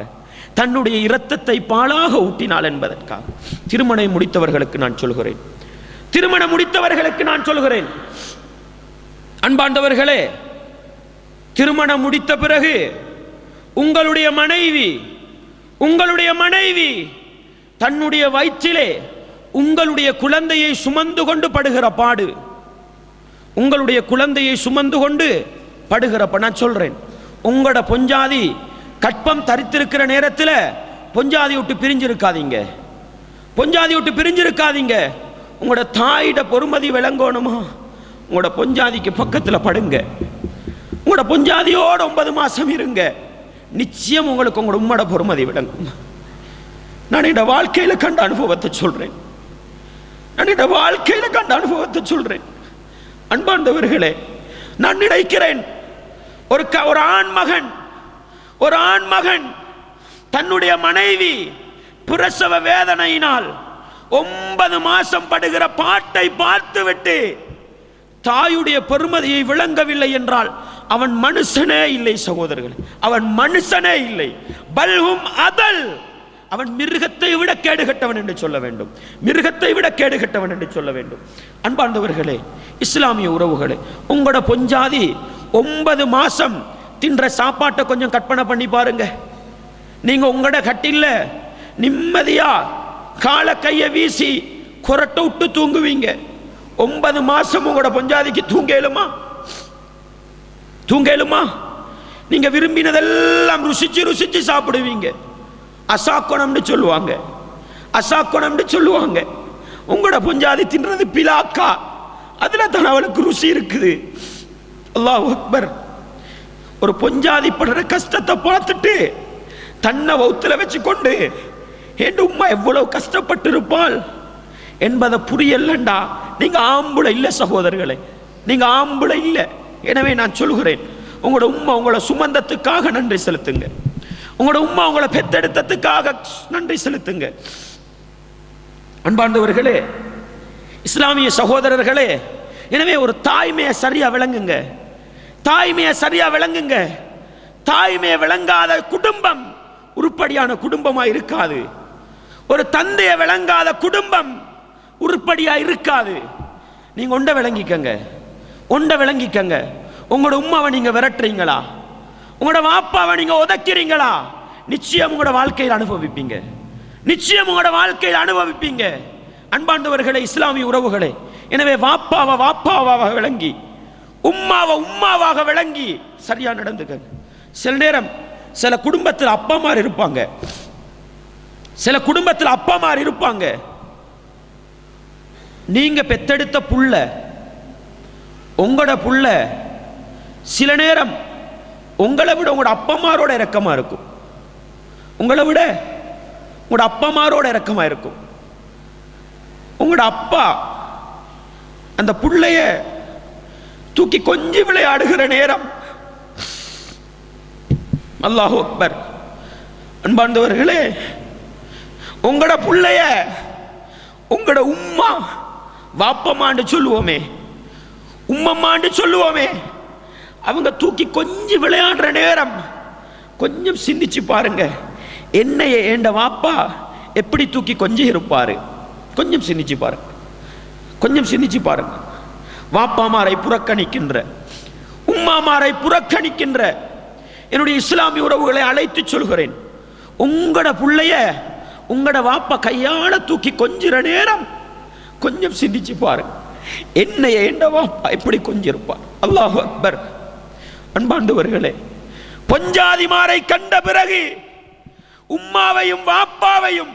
தன்னுடைய இரத்தத்தை பாலாக ஊட்டினாள் என்பதற்காக. திருமணம் முடித்தவர்களுக்கு நான் சொல்கிறேன், திருமணம் முடித்தவர்களுக்கு நான் சொல்கிறேன், அன்பாண்டவர்களே, திருமணம் முடித்த பிறகு உங்களுடைய மனைவி தன்னுடைய வயிற்றிலே உங்களுடைய குழந்தையை சுமந்து கொண்டு படுகிற பாடு, உங்களுடைய குழந்தையை சுமந்து கொண்டு படுகிற நான் சொல்றேன், உங்களோட பொஞ்சாதி கற்பம் தரித்திருக்கிற நேரத்தில் பொஞ்சாதி விட்டு பிரிஞ்சிருக்காதீங்க, பொஞ்சாதி விட்டு பிரிஞ்சிருக்காதீங்க. உங்களோட தாயிட பொறுமதி விளங்கணுமா, உங்களோட பொஞ்சாதிக்கு பக்கத்தில் படுங்க, உங்களோட பொஞ்சாதியோட 9 மாசம் இருங்க, நிச்சயம் உங்களுக்கு உங்களோட உம்மோட பொறுமதி விளங்கும். நான் இந்த வாழ்க்கையில கண்ட அனுபவத்தை சொல்றேன், நான் இந்த வாழ்க்கையில கண்ட அனுபவத்தை சொல்றேன். அன்பார்ந்தவர்களே, நான் நினைக்கிறேன் ஒரு ஆண் மகன் தன்னுடைய மனைவி பிரசவ வேதனையினால் 9 மாசம் படுகிற பாட்டை பார்த்துவிட்டு தாயுடைய பெருமதியை விளங்கவில்லை என்றால் அவன் மனுஷனே இல்லை சகோதரர்கள், அவன் மனுஷனே இல்லை. பல்ஹும் அதல், அவன் மிருகத்தை விட கேடுகட்டவன் என்று சொல்ல வேண்டும், மிருகத்தை விட கேடுகட்டவன் என்று சொல்ல வேண்டும். அன்பார்ந்தவர்களே, இஸ்லாமிய உறவுகளே, உங்களோட பொஞ்சாதி 9 மாசம் தின்ற சாப்பாட்டை கொஞ்சம் கற்பனை பண்ணி பாருங்க. நீங்க உங்களோட கட்டில்ல நிம்மதியா கால கைய வீசி கொரட்டை விட்டு தூங்குவீங்க. 9 மாசம் உங்களோட பொஞ்சாதிக்கு தூங்கலுமா? நீங்க விரும்பினதெல்லாம் ருசிச்சு சாப்பிடுவீங்க. அசாக்கணம்னு சொல்லுவாங்க. உங்களோட பொஞ்சாதி தின்றது பிலாக்கா, அதுல தான் அவளுக்கு ருசி இருக்குது. அல்லாஹ் அக்பர். ஒரு பொஞ்சாதி படுற கஷ்டத்தை பார்த்துட்டு தன்னை வௌத்துல வச்சு கொண்டு என் உம்மா எவ்வளவு கஷ்டப்பட்டு இருப்பாள் என்பதை புரியலண்டா நீங்க ஆம்புளை இல்லை சகோதரர்களே, நீங்க ஆம்புளை இல்லை. எனவே நான் சொல்கிறேன், உங்களோட உம்மா உங்களை சுமந்தத்துக்காக நன்றி செலுத்துங்க, உங்களோட உம்மா உங்களை பெத்தெடுத்ததுக்காக நன்றி செலுத்துங்க. அன்பார்ந்தவர்களே, இஸ்லாமிய சகோதரர்களே, எனவே ஒரு தாய்மையை சரியா விளங்குங்க, தாய்மையை விளங்காத குடும்பம் உருப்படியான குடும்பமா இருக்காது. ஒரு தந்தையை விளங்காத குடும்பம் உருப்படியா இருக்காது. நீங்க ஒன்றை விளங்கிக்கங்க. உங்களோட உம்மாவை நீங்க விரட்டுறீங்களா, உங்களோட வாப்பாவை நீங்க உதைக்கிறீங்களா, நிச்சயம் உங்களோட வாழ்க்கையில் அனுபவிப்பீங்க. அன்பார்ந்தவர்களே, இஸ்லாமிய உறவுகளே, எனவே வாப்பாவாக விளங்கி உம்மாவாக விளங்கி சரியா நடந்துக்க. சில நேரம் சில குடும்பத்தில் அப்பாமார் இருப்பாங்க, நீங்க பெத்தெடுத்த புள்ள, உங்களோட புள்ள சில நேரம் உங்களை விட உங்களோட அப்பமாரோட இரக்கமா இருக்கும், உங்களோட இரக்கமா இருக்கும். உங்களோட அப்பா அந்த புள்ளைய தூக்கி கொஞ்சி விளையாடுகிற நேரம், அல்லாஹு அக்பர். அன்பார்ந்தவர்களே, உங்களோட புள்ளைய உங்களோட உம்மா வாப்பமாண்டு சொல்லுவோமே, உம்மம்மாண்டு சொல்லுவோமே, அவங்க தூக்கி கொஞ்சம் விளையாடுற நேரம் கொஞ்சம் சிந்திச்சு பாருங்க, என்னைய ஏண்ட வாப்பா எப்படி தூக்கி கொஞ்சம் இருப்பாரு. கொஞ்சம் சிந்திச்சு பாருங்க. வாப்பாமாரை புறக்கணிக்கின்ற, உம்மாமாரை புறக்கணிக்கின்ற என்னுடைய இஸ்லாமிய உறவுகளை அழைத்து சொல்கிறேன், உங்களோட புள்ளைய உங்களோட வாப்பா கையால தூக்கி கொஞ்சிற நேரம் கொஞ்சம் சிந்திச்சு பாருங்க, என்னைய ஏண்ட வாப்பா எப்படி கொஞ்சிருப்பார். அல்லாஹு அக்பர். அன்பாண்டவர்களே, பொஞ்சாதிமாரை கண்ட பிறகு உம்மாவையும் வாப்பாவையும்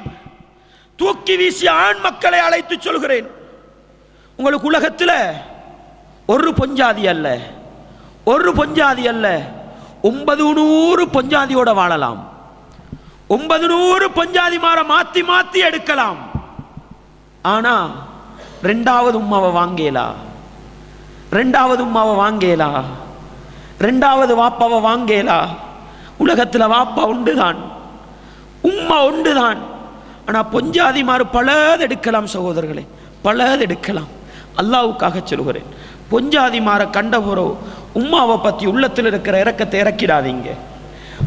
தூக்கி வீசிய ஆண் மக்களை அழைத்து சொல்கிறேன், உங்களுக்கு உலகத்தில் ஒரு பொஞ்சாதி அல்ல 900 பொஞ்சாதியோட வாழலாம், 900 பொஞ்சாதிமாரை மாத்தி எடுக்கலாம். ஆனா ரெண்டாவது உம்மாவை வாங்கேலா, ரெண்டாவது வாப்பாவை வாங்கேலா. உலகத்தில் வாப்பா உண்டுதான், உம்மா உண்டுதான். ஆனா பொஞ்சாதிமாறு பலது எடுக்கலாம் சகோதரர்களே, பலது எடுக்கலாம். அல்லாஹ்வுக்காக சொல்கிறேன், பொஞ்சாதிமார கண்டபுறோ உம்மாவை பத்தி உள்ளத்தில் இருக்கிற இரக்கத்தை இறக்கிடாதீங்க,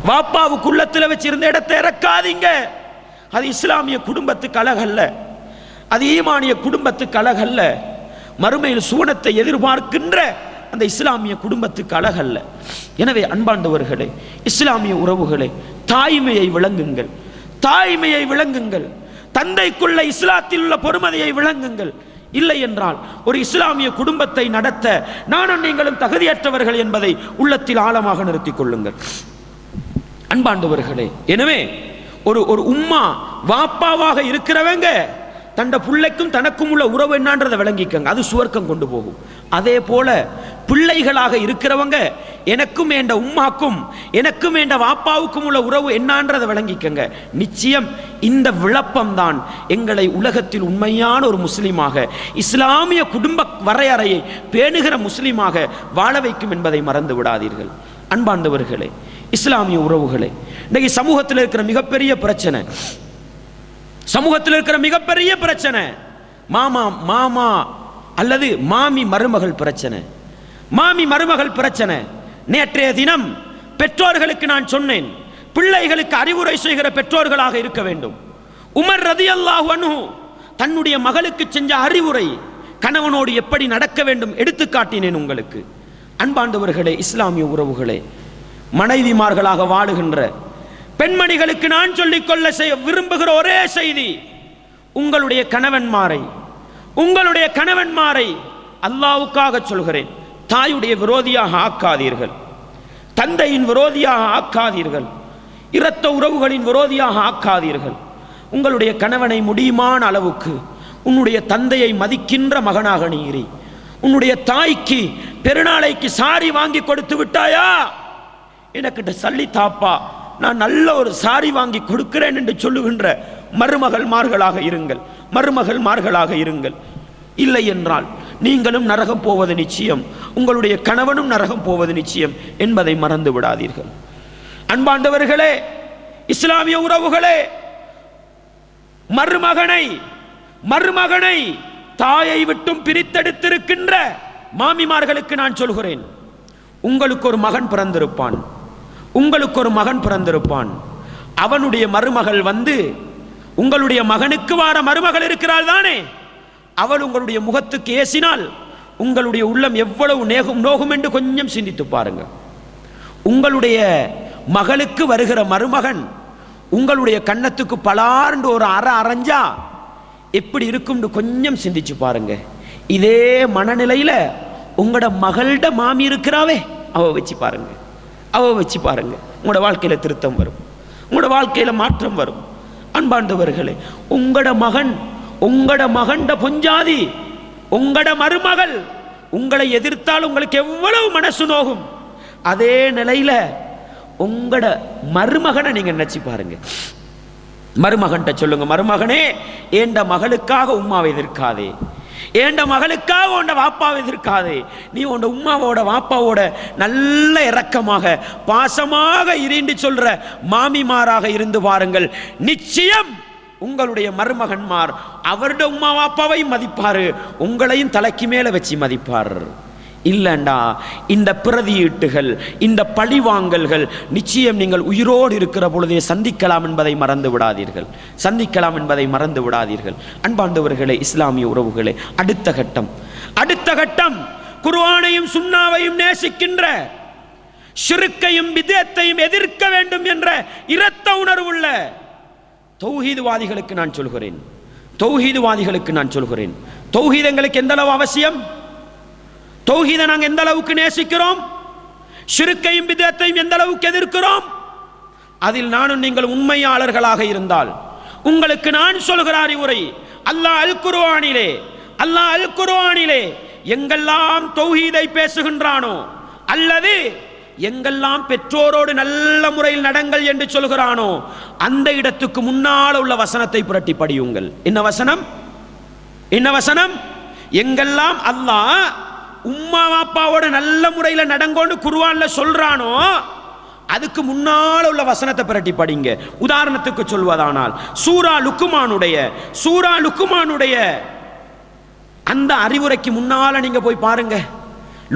வாப்பாவுக்கு உள்ளத்தில் வச்சிருந்த இடத்தை இறக்காதீங்க. அது இஸ்லாமிய குடும்பத்துக்கு அழகல்ல, அது ஈமானிய குடும்பத்துக்கு அழகல்ல. மறுமையில் சுவனத்தை எதிர்பார்க்கின்ற அந்த இஸ்லாமிய குடும்பத்துக்கு அழகல்ல. எனவே அன்பாண்டவர்களே, இஸ்லாமிய உறவுகளே, தாய்மையை விளங்குங்கள், தாய்மையை விளங்குங்கள், தந்தைக்குள்ள இஸ்லாத்தில் உள்ள பொறுமதியை விளங்குங்கள். இல்லை என்றால் ஒரு இஸ்லாமிய குடும்பத்தை நடத்த நானும் நீங்களும் தகுதியற்றவர்கள் என்பதை உள்ளத்தில் ஆழமாக நிறுத்திக் கொள்ளுங்கள். அன்பாண்டவர்களே, எனவே ஒரு உம்மா வாப்பாவாக இருக்கிறவங்க தண்ட பிள்ளைக்கும் தனக்கும் உள்ள உறவு என்னன்றதை விளங்கிக்கங்க, அது சுவர்க்கம் கொண்டு போகும். அதே போல பிள்ளைகளாக இருக்கிறவங்க எனக்கும் என்ற உம்மாக்கும் எனக்கும் என்ற வாப்பாவுக்கும் உள்ள உறவு என்னன்றதை விளங்கிக்கங்க. நிச்சயம் இந்த விளப்பம் தான் எங்களை உலகத்தில் உண்மையான ஒரு முஸ்லீமாக, இஸ்லாமிய குடும்ப வரையறையை பேணுகிற முஸ்லீமாக வாழ வைக்கும் என்பதை மறந்து விடாதீர்கள். அன்பாண்டவர்களே, இஸ்லாமிய உறவுகளே, இன்னைக்கு சமூகத்தில் இருக்கிற மிகப்பெரிய பிரச்சனை, சமூகத்தில் இருக்கிற மிகப்பெரிய பிரச்சனை மாமா மாமா அல்லது மாமி மருமகள் பிரச்சனை, மாமி மருமகள் பிரச்சனை. நேற்றைய தினம் பெற்றோர்களுக்கு நான் சொன்னேன், பிள்ளைகளுக்கு அறிவுரை செய்கிற பெற்றோர்களாக இருக்க வேண்டும். உமர் ரலியல்லாஹு அன்ஹு தன்னுடைய மகளுக்கு செஞ்ச அறிவுரை, கணவனோடு எப்படி நடக்க வேண்டும் எடுத்து காட்டினேன் உங்களுக்கு. அன்பாண்டவர்களே, இஸ்லாமிய உறவுகளே, மனைவிமார்களாக வாழுகின்ற பெண்மணிகளுக்கு நான் சொல்லிக்கொள்ள விரும்புகிற ஒரே செய்தி, உங்களுடைய கணவன்மாரை அல்லாஹ்வுக்காக சொல்கிறேன், தாயுடைய விரோதியாக ஆக்காதீர்கள், தந்தையின் விரோதியாக ஆக்காதீர்கள், இரத்த உறவுகளின் விரோதியாக ஆக்காதீர்கள். உங்களுடைய கணவனை முடியுமான அளவுக்கு உன்னுடைய தந்தையை மதிக்கின்ற மகனாக நீரி, உன்னுடைய தாய்க்கு பெருநாளைக்கு சாரி வாங்கி கொடுத்து விட்டாயா, எனக்கிட்ட சல்லி தாப்பா, நான் நல்ல ஒரு சாரி வாங்கி கொடுக்கிறேன் என்று சொல்லுகின்ற மருமகள்மார்களாக இருங்கள். இல்லை என்றால் நீங்களும் நரகம் போவது நிச்சயம், உங்களுடைய கணவனும் நரகம் போவது நிச்சயம் என்பதை மறந்து விடாதீர்கள். அன்பாண்டவர்களே, இஸ்லாமிய உறவுகளே, மருமகனை தாயை விட்டும் பிரித்தெடுத்திருக்கின்ற மாமிமார்களுக்கு நான் சொல்கிறேன், உங்களுக்கு ஒரு மகன் பிறந்திருப்பான், அவனுடைய மருமகள் வந்து உங்களுடைய மகனுக்கு வார மருமகள் இருக்கிறாள் தானே, அவள் உங்களுடைய முகத்துக்கு ஏசினால் உங்களுடைய உள்ளம் எவ்வளவு நோகும் என்று கொஞ்சம் சிந்தித்து பாருங்க. உங்களுடைய மகளுக்கு வருகிற மருமகன் உங்களுடைய கன்னத்துக்கு பலார்ந்து ஒரு அரைஞ்சா எப்படி இருக்கும் கொஞ்சம் சிந்திச்சு பாருங்க. இதே மனநிலையில உங்களோட மகளோட மாமி இருக்கிறாவே, அவ வச்சு பாருங்க. உங்களோட வாழ்க்கையில திருத்தம் வரும், உங்களோட வாழ்க்கையில மாற்றம் வரும். அன்பாண்டவர்களே, உங்களோட மகன் பொஞ்சாதி, உங்களோட மருமகள் உங்களை எதிர்த்தால் உங்களுக்கு எவ்வளவு மனசு நோகும். அதே நிலையில உங்களோட மருமகனை நீங்க நினைச்சு பாருங்க. மருமகன்ட்ட சொல்லுங்க, மருமகனே, ஏண்ட மகளுக்காக உம்மாவை எதிர்க்காதே, ஏண்ட மகளுக்காக உண்ட வாப்பாவை எதிர்க்காதே, நீ உண்ட உம்மாவோட வாப்பாவோட நல்ல இரக்கமாக பாசமாக இருந்து சொல்ற மாமிமாராக இருந்து பாருங்கள். நிச்சயம் உங்களுடைய மருமகன்மார் அவருடைய உம்மா வாப்பாவை மதிப்பாரு, உங்களையும் தலைக்கு மேல வச்சு மதிப்பார். இல்லண்டா இந்த பிரதியீட்டுகள், இந்த பழிவாங்கல்கள் நிச்சயம் நீங்கள் உயிரோடு இருக்கிற பொழுதே சந்திக்கலாம் என்பதை மறந்து விடாதீர்கள். அன்பாண்டவர்களே, இஸ்லாமிய உறவுகளே, அடுத்த கட்டம் குர்ஆனையும் சுன்னாவையும் நேசிக்கின்ற, ஷிர்க்கையும் பித்அத்தையும் எதிர்க்க வேண்டும் என்ற இரத்த உணர்வுள்ள தௌஹீத்வாதிகளுக்கு நான் சொல்கிறேன், தௌஹீத் எங்களுக்கு எந்த அளவு அவசியம், தௌஹீதை நாங்கள் எந்த அளவுக்கு நேசிக்கிறோம், ஷிர்க்கையும் பித்அத்தையும் எந்த அளவுக்கு எதிர்க்கிறோம், அதில் நானும் நீங்கள் உண்மையாளர்களாக இருந்தால் உங்களுக்கு நான் சொல்கிற அறிவுரை, அல்லாஹ் அல் குர்ஆனிலே எங்கெல்லாம் தௌஹீதை பேசுகின்றானோ அல்லது எங்கெல்லாம் பெற்றோரோடு நல்ல முறையில் நடங்கள் என்று சொல்கிறானோ அந்த இடத்துக்கு முன்னால் உள்ள வசனத்தை புரட்டி படியுங்கள். என்ன வசனம்? எங்கெல்லாம் அல்லாஹ் உம்மா வாப்பாவோட நல்ல முறையில் நடங்கோன்னு குர்ஆன்ல சொல்றானோ அதுக்கு முன்னால் உள்ள வசனத்தை புரட்டி படிங்க. உதாரணத்துக்கு சொல்வதானால் சூரா லுக்மானுடைய அந்த அறிவுரைக்கு முன்னால நீங்க போய் பாருங்க.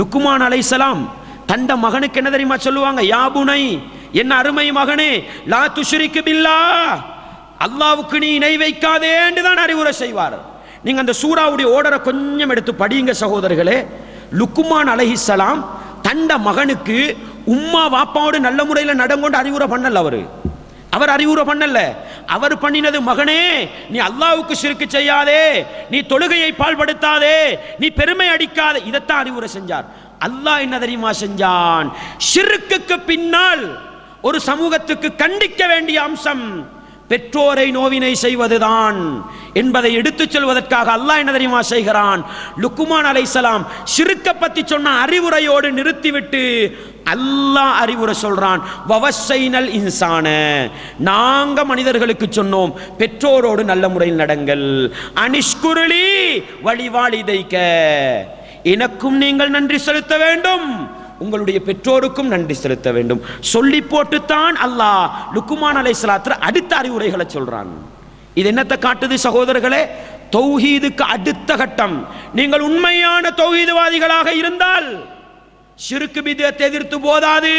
லுக்மான் அலைஹிஸ்ஸலாம் தண்ட மகனுக்கு என்ன தெரியுமா சொல்லுவாங்க? யா புனை, என் அருமை மகனே, லா துஷ்ரிக் பில்லாஹ், அல்லாஹ்வுக்கு நீ இணை வைக்காதே என்று தான் அறிவுரை செய்வார். நீங்க அந்த சூராவுடைய ஓர்டரை கொஞ்சம் எடுத்து படியுங்க சகோதரர்களே. லுக்குமான் அலைஹிஸ்ஸலாம் தண்ட மகனுக்கு உம்மா வாப்பாவோடு நல்ல முறையில் நடங்கொண்டு அறிவுரை பண்ணல. அவர் அறிவுரை பண்ணல. அவர் பண்ணினது, மகனே நீ அல்லாஹ்வுக்கு ஷிர்க் செய்யாதே, நீ தொழுகையை பாழ்படுத்தாதே, நீ பெருமை அடிக்காதே, இதைத்தான் அறிவுரை செஞ்சார். அல்லாஹ் என்ன தெரியுமா செஞ்சான்? ஷிர்க்குக்கு பின்னால் ஒரு சமூகத்துக்கு கண்டிக்க வேண்டிய அம்சம் பெற்றோரை நோவினை செய்வதுதான் என்பதை எடுத்துச் சொல்வதற்காக அல்லாஹ் என்ன தெரியுமா செய்கிறான்? லுக்குமான் அலைஹிஸ்ஸலாம் ஷிர்க்க பத்தி சொன்ன அறிவுரையோடு நிறுத்திவிட்டு அல்லாஹ் அறிவுரை சொல்றான். வவஸ்ஸைனல் இன்சான, நாங்க மனிதர்களுக்கு சொன்னோம் பெற்றோரோடு நல்ல முறையில் நடங்கள். அனிஷ்குருளி வழிவாளிதைக்க, எனக்கும் நீங்கள் நன்றி செலுத்த வேண்டும், உங்களுடைய பெற்றோருக்கும் நன்றி செலுத்த வேண்டும். சொல்லி போட்டுத்தான் அல்லாஹ் லுக்குமான் அலைஹிஸ்ஸலாத்து அடுத்த அறிவுரைகளை சொல்றான். இது என்னத்தை காட்டுது சகோதரர்களே? தௌஹீதுக்கு அடுத்த கட்டம். நீங்கள் உண்மையான தௌஹீதுவாதிகளாக இருந்தால் ஷிர்க் பித்அத்தை எதிர்த்து போதாது.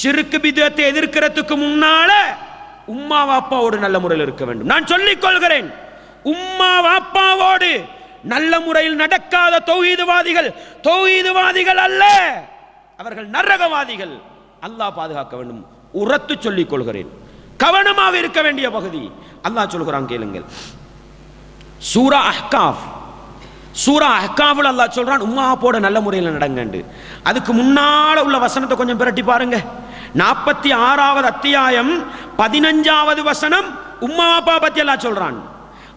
ஷிர்க் பித்அத்தை எதிர்க்கிறதுக்கு முன்னால உம்மா வாப்பாவோடு நல்ல முறையில் இருக்க வேண்டும். நான் சொல்லிக் கொள்கிறேன், உம்மா வாப்பாவோடு நல்ல முறையில் நடக்காத தௌஹீதுவாதிகள் அல்ல, அவர்கள் நரகவாதிகள். அல்லாஹ் பாதுகாக்க வேண்டும். உரத்து சொல்லிக் கொள்கிறேன், கவனமாக இருக்க வேண்டிய பகுதி. அல்லாஹ் சொல்கிறான், கேளுங்கள். சூரா அஹ்காஃப்ல அல்லாஹ் சொல்றான் உம்மா வாப்போட நல்ல முறையில் நடங்கண்டு. அதுக்கு முன்னால உள்ள வசனத்தை கொஞ்சம் பிரட்டி பாருங்க. 46வது அத்தியாயம் 15வது வசனம் உம்மா வாப்பா பத்தி அல்லாஹ் சொல்றான்.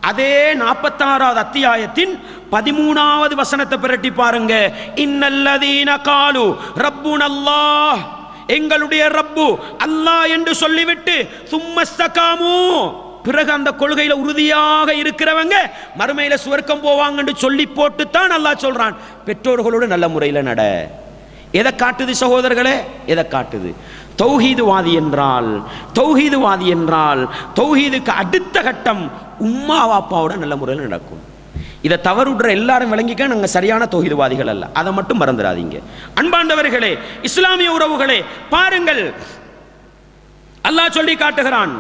அதே 46வது அத்தியாயத்தின் 13வது வசனத்தை பிரட்டி பாருங்க. இன்னல்லதீன காலு ரப்புனல்லாஹ், எங்களுடைய ரப்பு அல்லாஹ் என்று சொல்லிவிட்டு சும்மஸ்தகாமு, பிறகு அந்த கொள்கையில உறுதியாக இருக்கிறவங்க மறுமையில சுவர்க்கம் போவாங்கன்னு சொல்லி போட்டுத்தான் அல்லாஹ் சொல்றான் பெற்றோர்களோடு நல்ல முறையில் நட. எதை காட்டுது சகோதரர்களே? எதை காட்டுது? தௌஹீதுவாதி என்றால் தௌஹீதுக்கு அடுத்த கட்டம் உம்மா வாப்பாவோட நல்ல முறையில் நடக்கும். இதை தவறுடுற எல்லாரும் விளங்கிக்க, நாங்க சரியான தௌஹீதுவாதிகள் அல்ல, அதை மட்டும் மறந்துடாதீங்க. அன்பாண்டவர்களே, இஸ்லாமிய உறவுகளே, பாருங்கள் அல்லாஹ் சொல்லி காட்டுகிறான்,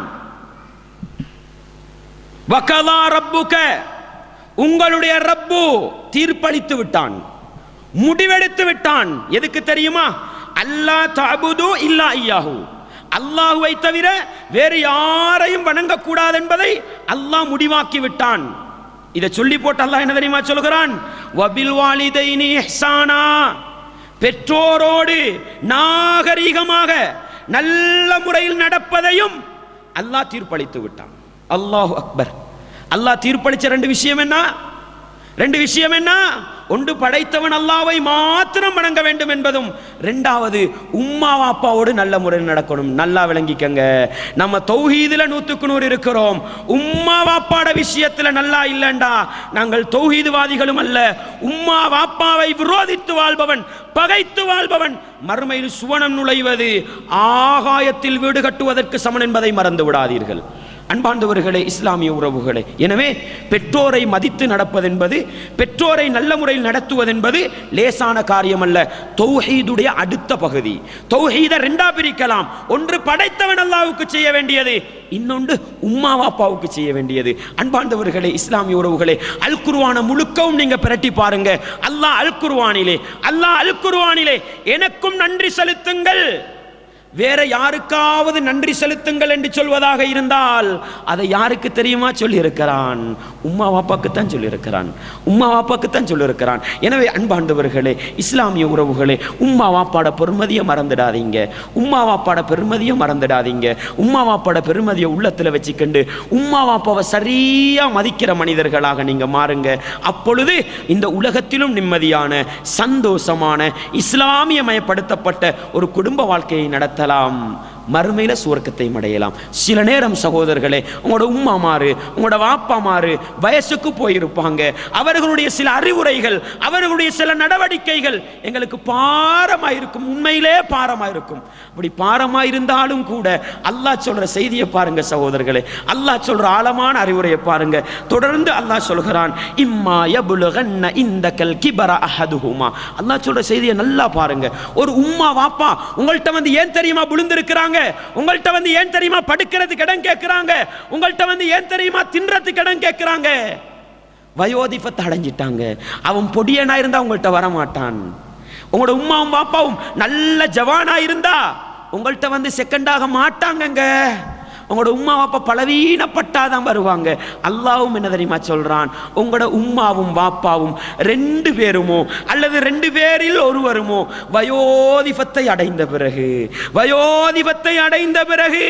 வகதா ரப்புக, உங்களுடைய ரப்பு தீர்ப்பளித்து விட்டான், முடிவெடுத்து விட்டான். எதுக்கு தெரியுமா? அல்லா தஅபுது இல்லா இய்யாஹு, அல்லாஹ்வை தவிர வேறு யாரையும் வணங்கக்கூடாது என்பதை அல்லாஹ் முடிவாக்கி விட்டான். இதை சொல்லி போட்டு அல்லாஹ் என்ன தெரியுமா சொல்கிறான்? வபில் வாலிதைனி இஹ்சானா, பெற்றோரோடு நாகரீகமாக நல்ல முறையில் நடப்பதையும் அல்லாஹ் தீர்ப்பளித்து விட்டான். அல்லாஹு அக்பர். அல்லாஹ் தீர்ப்பளிச்ச ரெண்டு விஷயம் என்ன? ஒன்று, படைத்தவன் அல்லாஹ்வை மாத்திரம் வணங்க வேண்டும் என்பதும், இரண்டாவது உம்மா வாப்பாவோடு நல்ல முறையில் நடக்கணும். நல்லா விளங்கிக்கங்க, நம்ம தௌஹீதுல 100க்கு 100 இருக்கிறோம். உம்மா வாப்பாட விஷயத்துல நல்லா இல்லண்டா நாங்கள் தௌஹீதுவாதிகளும் அல்ல. உம்மா வாப்பாவை விரோதித்து வாழ்பவன், பகைத்து வாழ்பவன் மறுமையில் சுவனம் நுழைவது ஆகாயத்தில் வீடு கட்டுவதற்கு சமன் என்பதை மறந்து விடாதீர்கள். அன்பாண்டவர்களே, இஸ்லாமிய உறவுகளே, எனவே பெற்றோரை மதித்து நடப்பதென்பது, பெற்றோரை நல்ல முறையில் நடத்துவதென்பது லேசான காரியம் அல்ல. தௌஹீதுடைய அடுத்த பகுதி. தௌஹீதை ரெண்டா பிரிக்கலாம். ஒன்று படைத்தவன் அல்லாஹ்வுக்கு செய்ய வேண்டியது, இன்னொன்று உம்மா வாப்பாவுக்கு செய்ய வேண்டியது. அன்பாண்டவர்களே, இஸ்லாமிய உறவுகளே, அல் குர்ஆனை முழுக்கவும் நீங்க பிரட்டி பாருங்க. அல்லாஹ் அல் குர்ஆனிலே எனக்கும் நன்றி செலுத்துங்கள், வேற யாருக்காவது நன்றி செலுத்துங்கள் என்று சொல்வதாக இருந்தால் அதை யாருக்கு தெரியுமா சொல்லி இருக்கிறான்? உம்மா வாப்பாக்குத்தான் சொல்லி இருக்கிறான். எனவே அன்பாண்டவர்களே, இஸ்லாமிய உறவுகளே, உம்மா வாப்பாட பெருமதியை மறந்துடாதீங்க. உம்மா வாப்பாட பெருமதியை உள்ளத்துல வச்சுக்கொண்டு உம்மா வாப்பாவை சரியா மதிக்கிற மனிதர்களாக நீங்க மாறுங்க. அப்பொழுது இந்த உலகத்திலும் நிம்மதியான, சந்தோஷமான, இஸ்லாமியமயப்படுத்தப்பட்ட ஒரு குடும்ப வாழ்க்கையை நடத்த மறுமையில சுவர்க்கத்தை அடையலாம். சில நேரம் சகோதரர்களே, உங்களோட உம்மா மாறு, உங்களோட வாப்பா மாறு வயசுக்கு போயிருப்பாங்க. அவர்களுடைய சில அறிவுரைகள், அவர்களுடைய சில நடவடிக்கைகள் எங்களுக்கு பாரமாயிருக்கும், உண்மையிலே பாரமாயிருக்கும். அப்படி பாரமாயிருந்தாலும் கூட அல்லாஹ் சொல்ற செய்தியை பாருங்க சகோதரர்களே, அல்லாஹ் சொல்ற ஆழமான அறிவுரையை பாருங்க. தொடர்ந்து அல்லாஹ் சொல்கிறான், இம்மா யபுலுகன்ன இந்தகல் கிபர அஹதுஹுமா. அல்லாஹ் சொல்ற செய்தியை நல்லா பாருங்க. ஒரு உம்மா வாப்பா உங்கள்கிட்ட வந்து ஏன் தெரியுமா விழுந்திருக்கிறாங்க, உங்கள்கிட்ட வந்து ஏன் தெரியுமா படுக்கிறதுக்கு இடம் கேட்கிறாங்க, உங்கள்கிட்ட வந்து ஏன் தெரியுமா தின்றதுக்கு இடம் கேட்கிறாங்க? வயோதிபத்தை அடைஞ்சிட்டாங்க. அவன் பொடியனா இருந்தா உங்கள்கிட்ட வரமாட்டான். உங்களோட உம்மாவும் பாப்பாவும் நல்ல ஜவானா இருந்தா உங்கள்கிட்ட வந்து செகண்டாக மாட்டாங்கங்க. உங்களோட உம்மா வாப்பா பலவீனப்பட்டாதான் வருவாங்க. அல்லாவும் என்ன தெரியுமா சொல்றான், உங்களோட உம்மாவும் வாப்பாவும் 2 பேருமோ அல்லது 2 பேரில் ஒருவருமோ வயோதிபத்தை அடைந்த பிறகு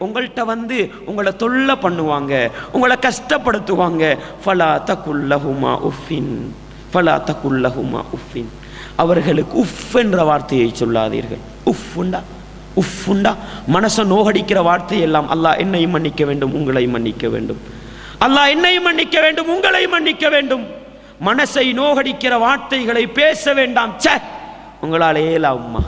உங்கள்கிட்ட வந்து உங்களை தொல்லை பண்ணுவாங்க, உங்களை கஷ்டப்படுத்துவாங்க. ஃபலா தகுல்லஹுமா உஃபின், அவர்களுக்கு உஃப் என்ற வார்த்தையை சொல்லாதீர்கள். உஃப்ண்டா மனசை நோகடிக்கிற வார்த்தை எல்லாம். அல்லாஹ் என்னையும் மன்னிக்க வேண்டும், உங்களையும் மன்னிக்க வேண்டும். அல்லாஹ் என்னையும் மன்னிக்க வேண்டும், உங்களையும் மன்னிக்க வேண்டும். மனசை நோகடிக்கிற வார்த்தைகளை பேச வேண்டாம். உங்களால் ஏலா உம்மா.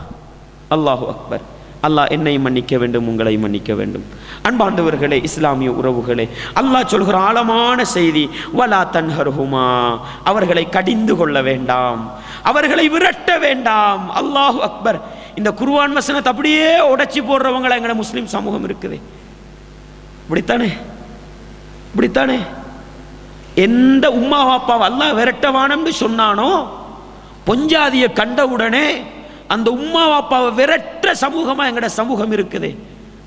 அல்லாஹு அக்பர். அல்லாஹ் என்னையும் மன்னிக்க வேண்டும், உங்களையும் மன்னிக்க வேண்டும். அன்பாண்டவர்களே, இஸ்லாமிய உறவுகளே, அல்லாஹ் சொல்கிற ஆழமான செய்தி, வலா தன்ஹர்ஹுமா, அவர்களை கடிந்து கொள்ள வேண்டாம், அவர்களை விரட்ட வேண்டாம். அல்லாஹு அக்பர். இந்த குர்ஆன் வசனத்தை அப்படியே உடைச்சி போடுறவங்கள எங்கட முஸ்லிம் சமூகம் இருக்குது. இப்படித்தானே எந்த உம்மா வாப்பாவை அல்லாஹ் விரட்டவானம்னு சொன்னானோ, பொஞ்சாதியை கண்டவுடனே அந்த உம்மா வாப்பாவை விரட்ட சமூகமா எங்கட சமூகம் இருக்குது.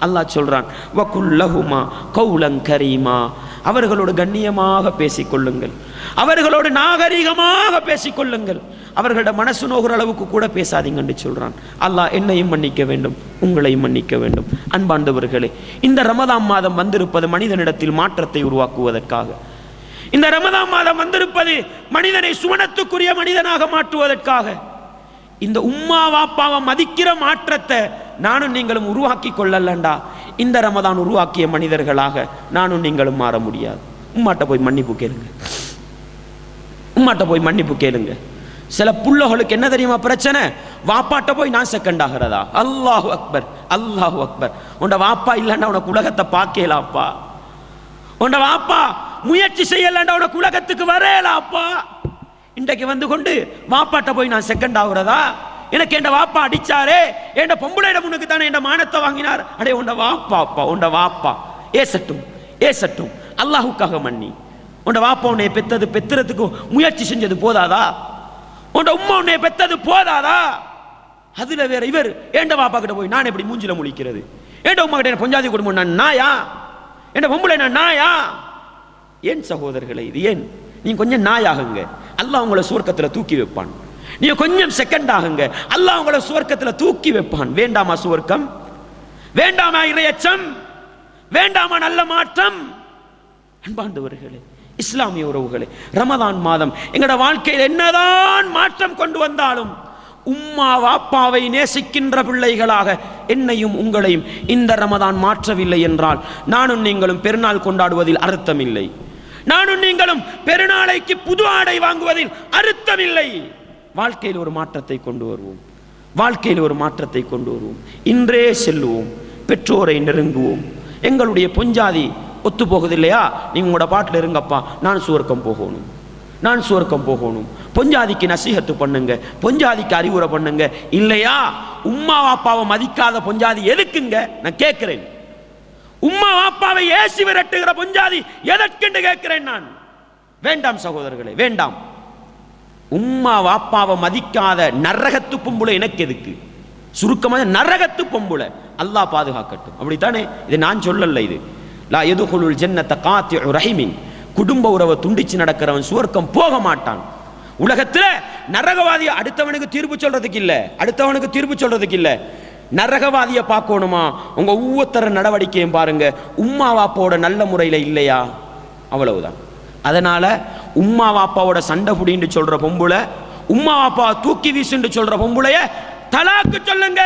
அல்லாஹ் சொல்றான், வகுல்லஹுமா கௌலன் கரீமா, அவர்களோடு கண்ணியமாக பேசிக்கொள்ளுங்கள், அவர்களோடு நாகரிகமாக பேசிக்கொள்ளுங்கள், அவர்களோட மனசு நோகிற அளவுக்கு கூட பேசாதீங்கன்னு சொல்றான். அல்லாஹ் என்னையும் மன்னிக்க வேண்டும், உங்களையும் மன்னிக்க வேண்டும். அன்பாண்டவர்களே, இந்த ரமதான் மாதம் வந்திருப்பது மனிதனிடத்தில் மாற்றத்தை உருவாக்குவதற்காக. இந்த ரமதான் மாதம் வந்திருப்பது மனிதனை சுவனத்துக்குரிய மனிதனாக மாற்றுவதற்காக. இந்த உம்மா வாப்பாவை மதிக்கிற மாற்றத்தை நானும் நீங்களும் உருவாக்கி கொள்ளலண்டா இந்த ரமதான் உருவாக்கிய மனிதர்களாக நானும் நீங்களும் மாற முடியாது. உம்மாட்ட போய் மன்னிப்பு கேளுங்க. சில புள்ளகளுக்கு என்ன தெரியுமா பிரச்சனை, வாப்பாட்ட போய் நான் செகண்ட் ஆகிறதா? அல்லாஹு அக்பர், அல்லாஹு அக்பர். உண்ட வாப்பா இல்லைன்னா உனக்கு உலகத்தை பார்க்கலாப்பா. உண்ட வாப்பா முயற்சி செய்யலண்டா உனக்கு உலகத்துக்கு வரலாப்பா. இன்றைக்கு வந்து கொண்டு வாப்பாட்ட போய் நான் செகண்ட் ஆகுறதா? எனக்கு என் வாப்பா அடிச்சாரே, என் பொம்பளையிட முன்னுக்கு தானே என் மானத்தை வாங்கினார். அடே உண்ட வாப்பாப்பா, உண்ட வாப்பா ஏசட்டும், அல்லாஹுக்காக மன்னி. உண்ட வாப்பா உன்னை பெத்துறதுக்கு முயற்சி செஞ்சது போதாதா? உண்ட உம்மா உன்னை பெத்தது போதாதா? அதுல வேற இவர் என் வாப்பா கிட்ட போய் நான் எப்படி மூஞ்சில முழிக்கிறது? என் உம்மா கிட்ட பொஞ்சாதி குடும்பம் நான் நாயா? என் பொம்பளை நான் நாயா? ஏன் சகோதரர்களை, இது ஏன்? நீங்க கொஞ்சம் நாயாகுங்க, அல்லாஹ் உங்களை சுவர்க்கத்துல தூக்கி வைப்பான். நீங்க கொஞ்சம் செகண்ட் ஆகுங்க, அல்லாஹ் உங்களை சுவர்க்கத்துல தூக்கி வைப்பான். வேண்டாமா சுவர்க்கம்? வேண்டாமா இறையச்சம்? வேண்டாமா நல்ல மாற்றம்? அன்பாண்டவர்களே, இஸ்லாமிய உறவுகளே, ரமதான் மாதம் எங்கட வாழ்க்கையில் என்னதான் மாற்றம் கொண்டு வந்தாலும் உம்மா வாப்பாவை நேசிக்கின்ற பிள்ளைகளாக என்னையும் உங்களையும் இந்த ரமதான் மாற்றவில்லை என்றால் நானும் நீங்களும் பெருநாள் கொண்டாடுவதில் அர்த்தமில்லை. நானும் நீங்களும் பெருநாளைக்கு புது ஆடை வாங்குவதில் அர்த்தமில்லை. வாழ்க்கையில் ஒரு மாற்றத்தை கொண்டு வருவோம். இன்றே செல்லுவோம், பெற்றோரை நெருங்குவோம். எங்களுடைய பொஞ்சாதி ஒத்து போகுது இல்லையா? நீங்க உங்களோட பாட்டில் இருங்கப்பா, நான் சுவர்க்கம் போகணும். பொஞ்சாதிக்கு நசீகத்து பண்ணுங்க, பொஞ்சாதிக்கு அறிவுரை பண்ணுங்க. இல்லையா உம்மா வாப்பாவை மதிக்காத பொஞ்சாதி எதுக்குங்க? நான் கேட்கிறேன். உம்மா வாப்பாவை ஏசி விரட்டுகிற பொஞ்சாதி எதற்கென்று கேட்கிறேன் நான். வேண்டாம் சகோதரர்களே, வேண்டாம். உம்மா வாப்பாவை மதிக்காத நரகத்து பொம்புல எனக்கு எதுக்கு? சுருக்கமாக நரகத்து பொம்புல அல்லாஹ் பாதுகாக்கட்டும். அப்படித்தானே? இது நான் சொல்லல, இது லா யதுகுலுல் ஜன்னத காத்திஉ ரஹிமின், குடும்ப உறவை துண்டிச்சு நடக்கிறவன் சுவர்க்கம் போக மாட்டான். உலகத்தில் நரகவாதியை அடுத்தவனுக்கு தீர்ப்பு சொல்றதுக்கு இல்ல, நரகவாதியை பார்க்கணுமா? உங்க ஒவ்வொருத்தர நடவடிக்கையும் பாருங்க, உம்மா வாப்பாவோட நல்ல முறையில் இல்லையா? அவ்வளவுதான். அதனால உம்மா வாப்பாவோட சண்டை புடின்னு சொல்ற பொம்புல, உம்மா வாப்பாவை தூக்கி வீசுன்னு சொல்ற பொம்புளைய தலாக்கு சொல்லுங்க.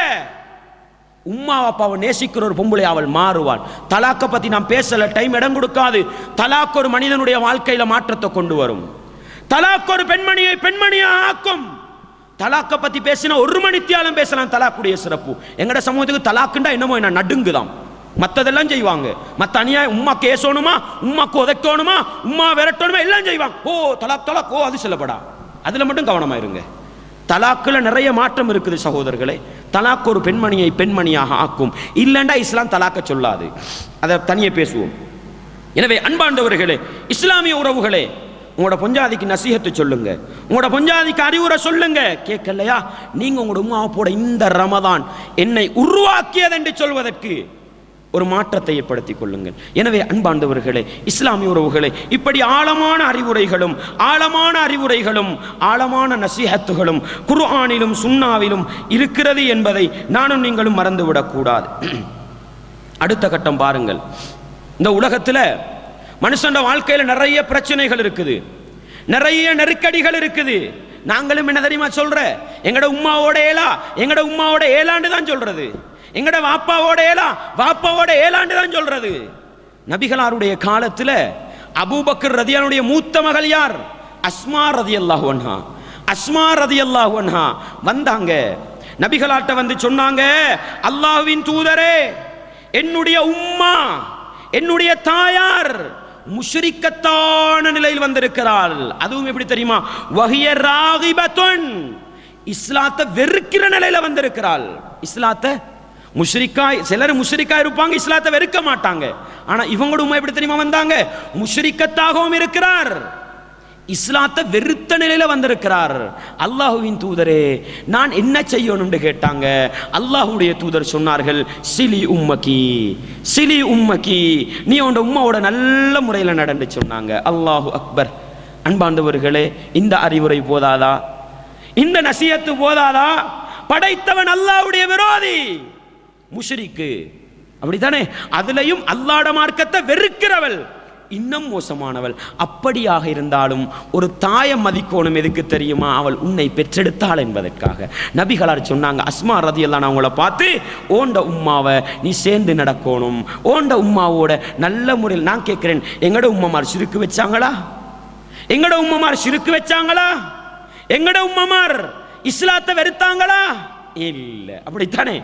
உம்மா வாப்பாவை நேசிக்கிற ஒரு பொம்பளை அவள் மாறுவாள். தலாக்கை பத்தி நான் பேசல, டைம் இடம் கொடுக்காது. தலாக் ஒரு மனிதனுடைய வாழ்க்கையில மாற்றத்தை கொண்டு வரும். தலாக் ஒரு பெண்மணியை பெண்மணியா ஆக்கும். தலாக்கை பத்தி பேசினா 1 மணித்தியாலம் பேசலாம். தலாக்குடைய சிறப்பு எங்கட சமூகத்துக்கு தலாக்குண்டா என்னமோ என்ன நடுங்குதான். மற்றதெல்லாம் செய்வாங்க. மற்ற அநியாயம், உம்மா கேசணுமா, உம்மாக்கு உதைக்கணுமா, உம்மா விரட்டணுமா, எல்லாம் செய்வாங்க. ஓ தலாக், ஓ அது சொல்லப்படா. அதுல மட்டும் கவனமாயிருங்க. தலாக்குல நிறைய மாற்றம் இருக்குது சகோதரர்களே. தலாக் ஒரு பெண்மணியை பெண்மணியாக ஆக்கும். இல்லைண்டா இஸ்லாம் தலாக்க சொல்லாது. அதை தனியே பேசுவோம். எனவே அன்பாண்டவர்களே, இஸ்லாமிய உறவுகளே, உங்களோட பொஞ்சாதிக்கு நசீஹத்து சொல்லுங்க, உங்களோட பொஞ்சாதிக்கு அறிவுரை சொல்லுங்க. கேட்கலையா? நீங்க உங்களோட உம்மாவை போட இந்த ரமதான் என்னை உருவாக்கியது என்று சொல்வதற்கு ஒரு மாற்றத்தை ஏற்படுத்திக் கொள்ளுங்கள். எனவே அன்பார்ந்தவர்களே, இஸ்லாமிய உறவுகளே, இப்படி ஆழமான அறிவுரைகளும் ஆழமான நசீஹத்துகளும் குர்ஆனிலும் சுன்னாவிலும் இருக்கிறது என்பதை நானும் நீங்களும் மறந்துவிடக்கூடாது. அடுத்த கட்டம் பாருங்கள். இந்த உலகத்தில் மனுஷன் வாழ்க்கையில் நிறைய பிரச்சனைகள் இருக்குது, நிறைய நெருக்கடிகள் இருக்குது. நாங்களும் என்ன தெரியுமா சொல்ற? எங்கட உம்மாவோட ஏலாண்டு தான் சொல்றது. எங்கட வாப்பாவோட ஏலாண்டு தான் சொல்றது. நபிகளாருடைய காலத்தில் அபூபக்கர் ரதியல்லாஹுடைய மூத்த மகள் யார்? அஸ்மா ரதியல்லாஹு அன்ஹா வந்தாங்க. நபிகளார்ட்ட வந்து சொன்னாங்க, அல்லாஹ்வின் தூதரே, என்னுடைய உம்மா, என்னுடைய தாயார் முஷ்ரிக்கத்தான நிலையில் வந்திருக்கிறாள். அதுவும் எப்படி தெரியுமா? வஹிய ராகிபத்துன், இஸ்லாத்தை வெறுக்கிற நிலையில வந்திருக்கிறாள். இஸ்லாத்தை சிலர் முஷ்ரிக்கா இருப்பாங்க, இஸ்லாத்தை வெறுக்க மாட்டாங்க. ஆனா இவங்களோட உம்மா எப்படி தெரியுமா வந்தாங்க? முஷ்ரிக்கத்தாகவும் இருக்கிறார், இஸ்லாத்தை வெறுத்த நிலையில வந்திருக்கிறார். அல்லாஹுவின் தூதரே, நான் என்ன செய்யணும்னு கேட்டாங்க. அல்லாஹுடைய தூதர் சொன்னார்கள், சிலி உம்மக்கி, நீ உன் உம்மாவோட நல்ல முறையில் நடந்து சொன்னாங்க. அல்லாஹு அக்பர். அன்பாண்டவர்களே, இந்த அறிவுரை போதாதா? இந்த நசியத்து போதாதா? படைத்தவன் அல்லாஹ்வுடைய விரோதி, முஷ்ரிக்கு, அப்படித்தானே? அதுலயும் அல்லாஹ்ட மார்க்கத்தை வெறுக்கிறவள் இன்னும் மோசமானவள். அப்படியாக இருந்தாலும் ஒரு தாயை மதிக்கணும். எதுக்கு தெரியுமா? அவள் உன்னை பெற்றெடுத்தாள் என்பதற்காக. நபிகளார் சொன்னாங்க, அஸ்மா ரதியல்லாஹு அன்ஹா அவங்கள பார்த்து, ஓண்ட உம்மாவை நீ சேர்ந்து நடக்கணும், ஓண்ட உம்மாவோட நல்ல முறையில். நான் கேட்கிறேன், எங்கட உம்மமார் சிறுக்கு வச்சாங்களா? எங்கட உம்மமார் இஸ்லாத்தை வெறுத்தாங்களா? இல்லை. அப்படித்தானே?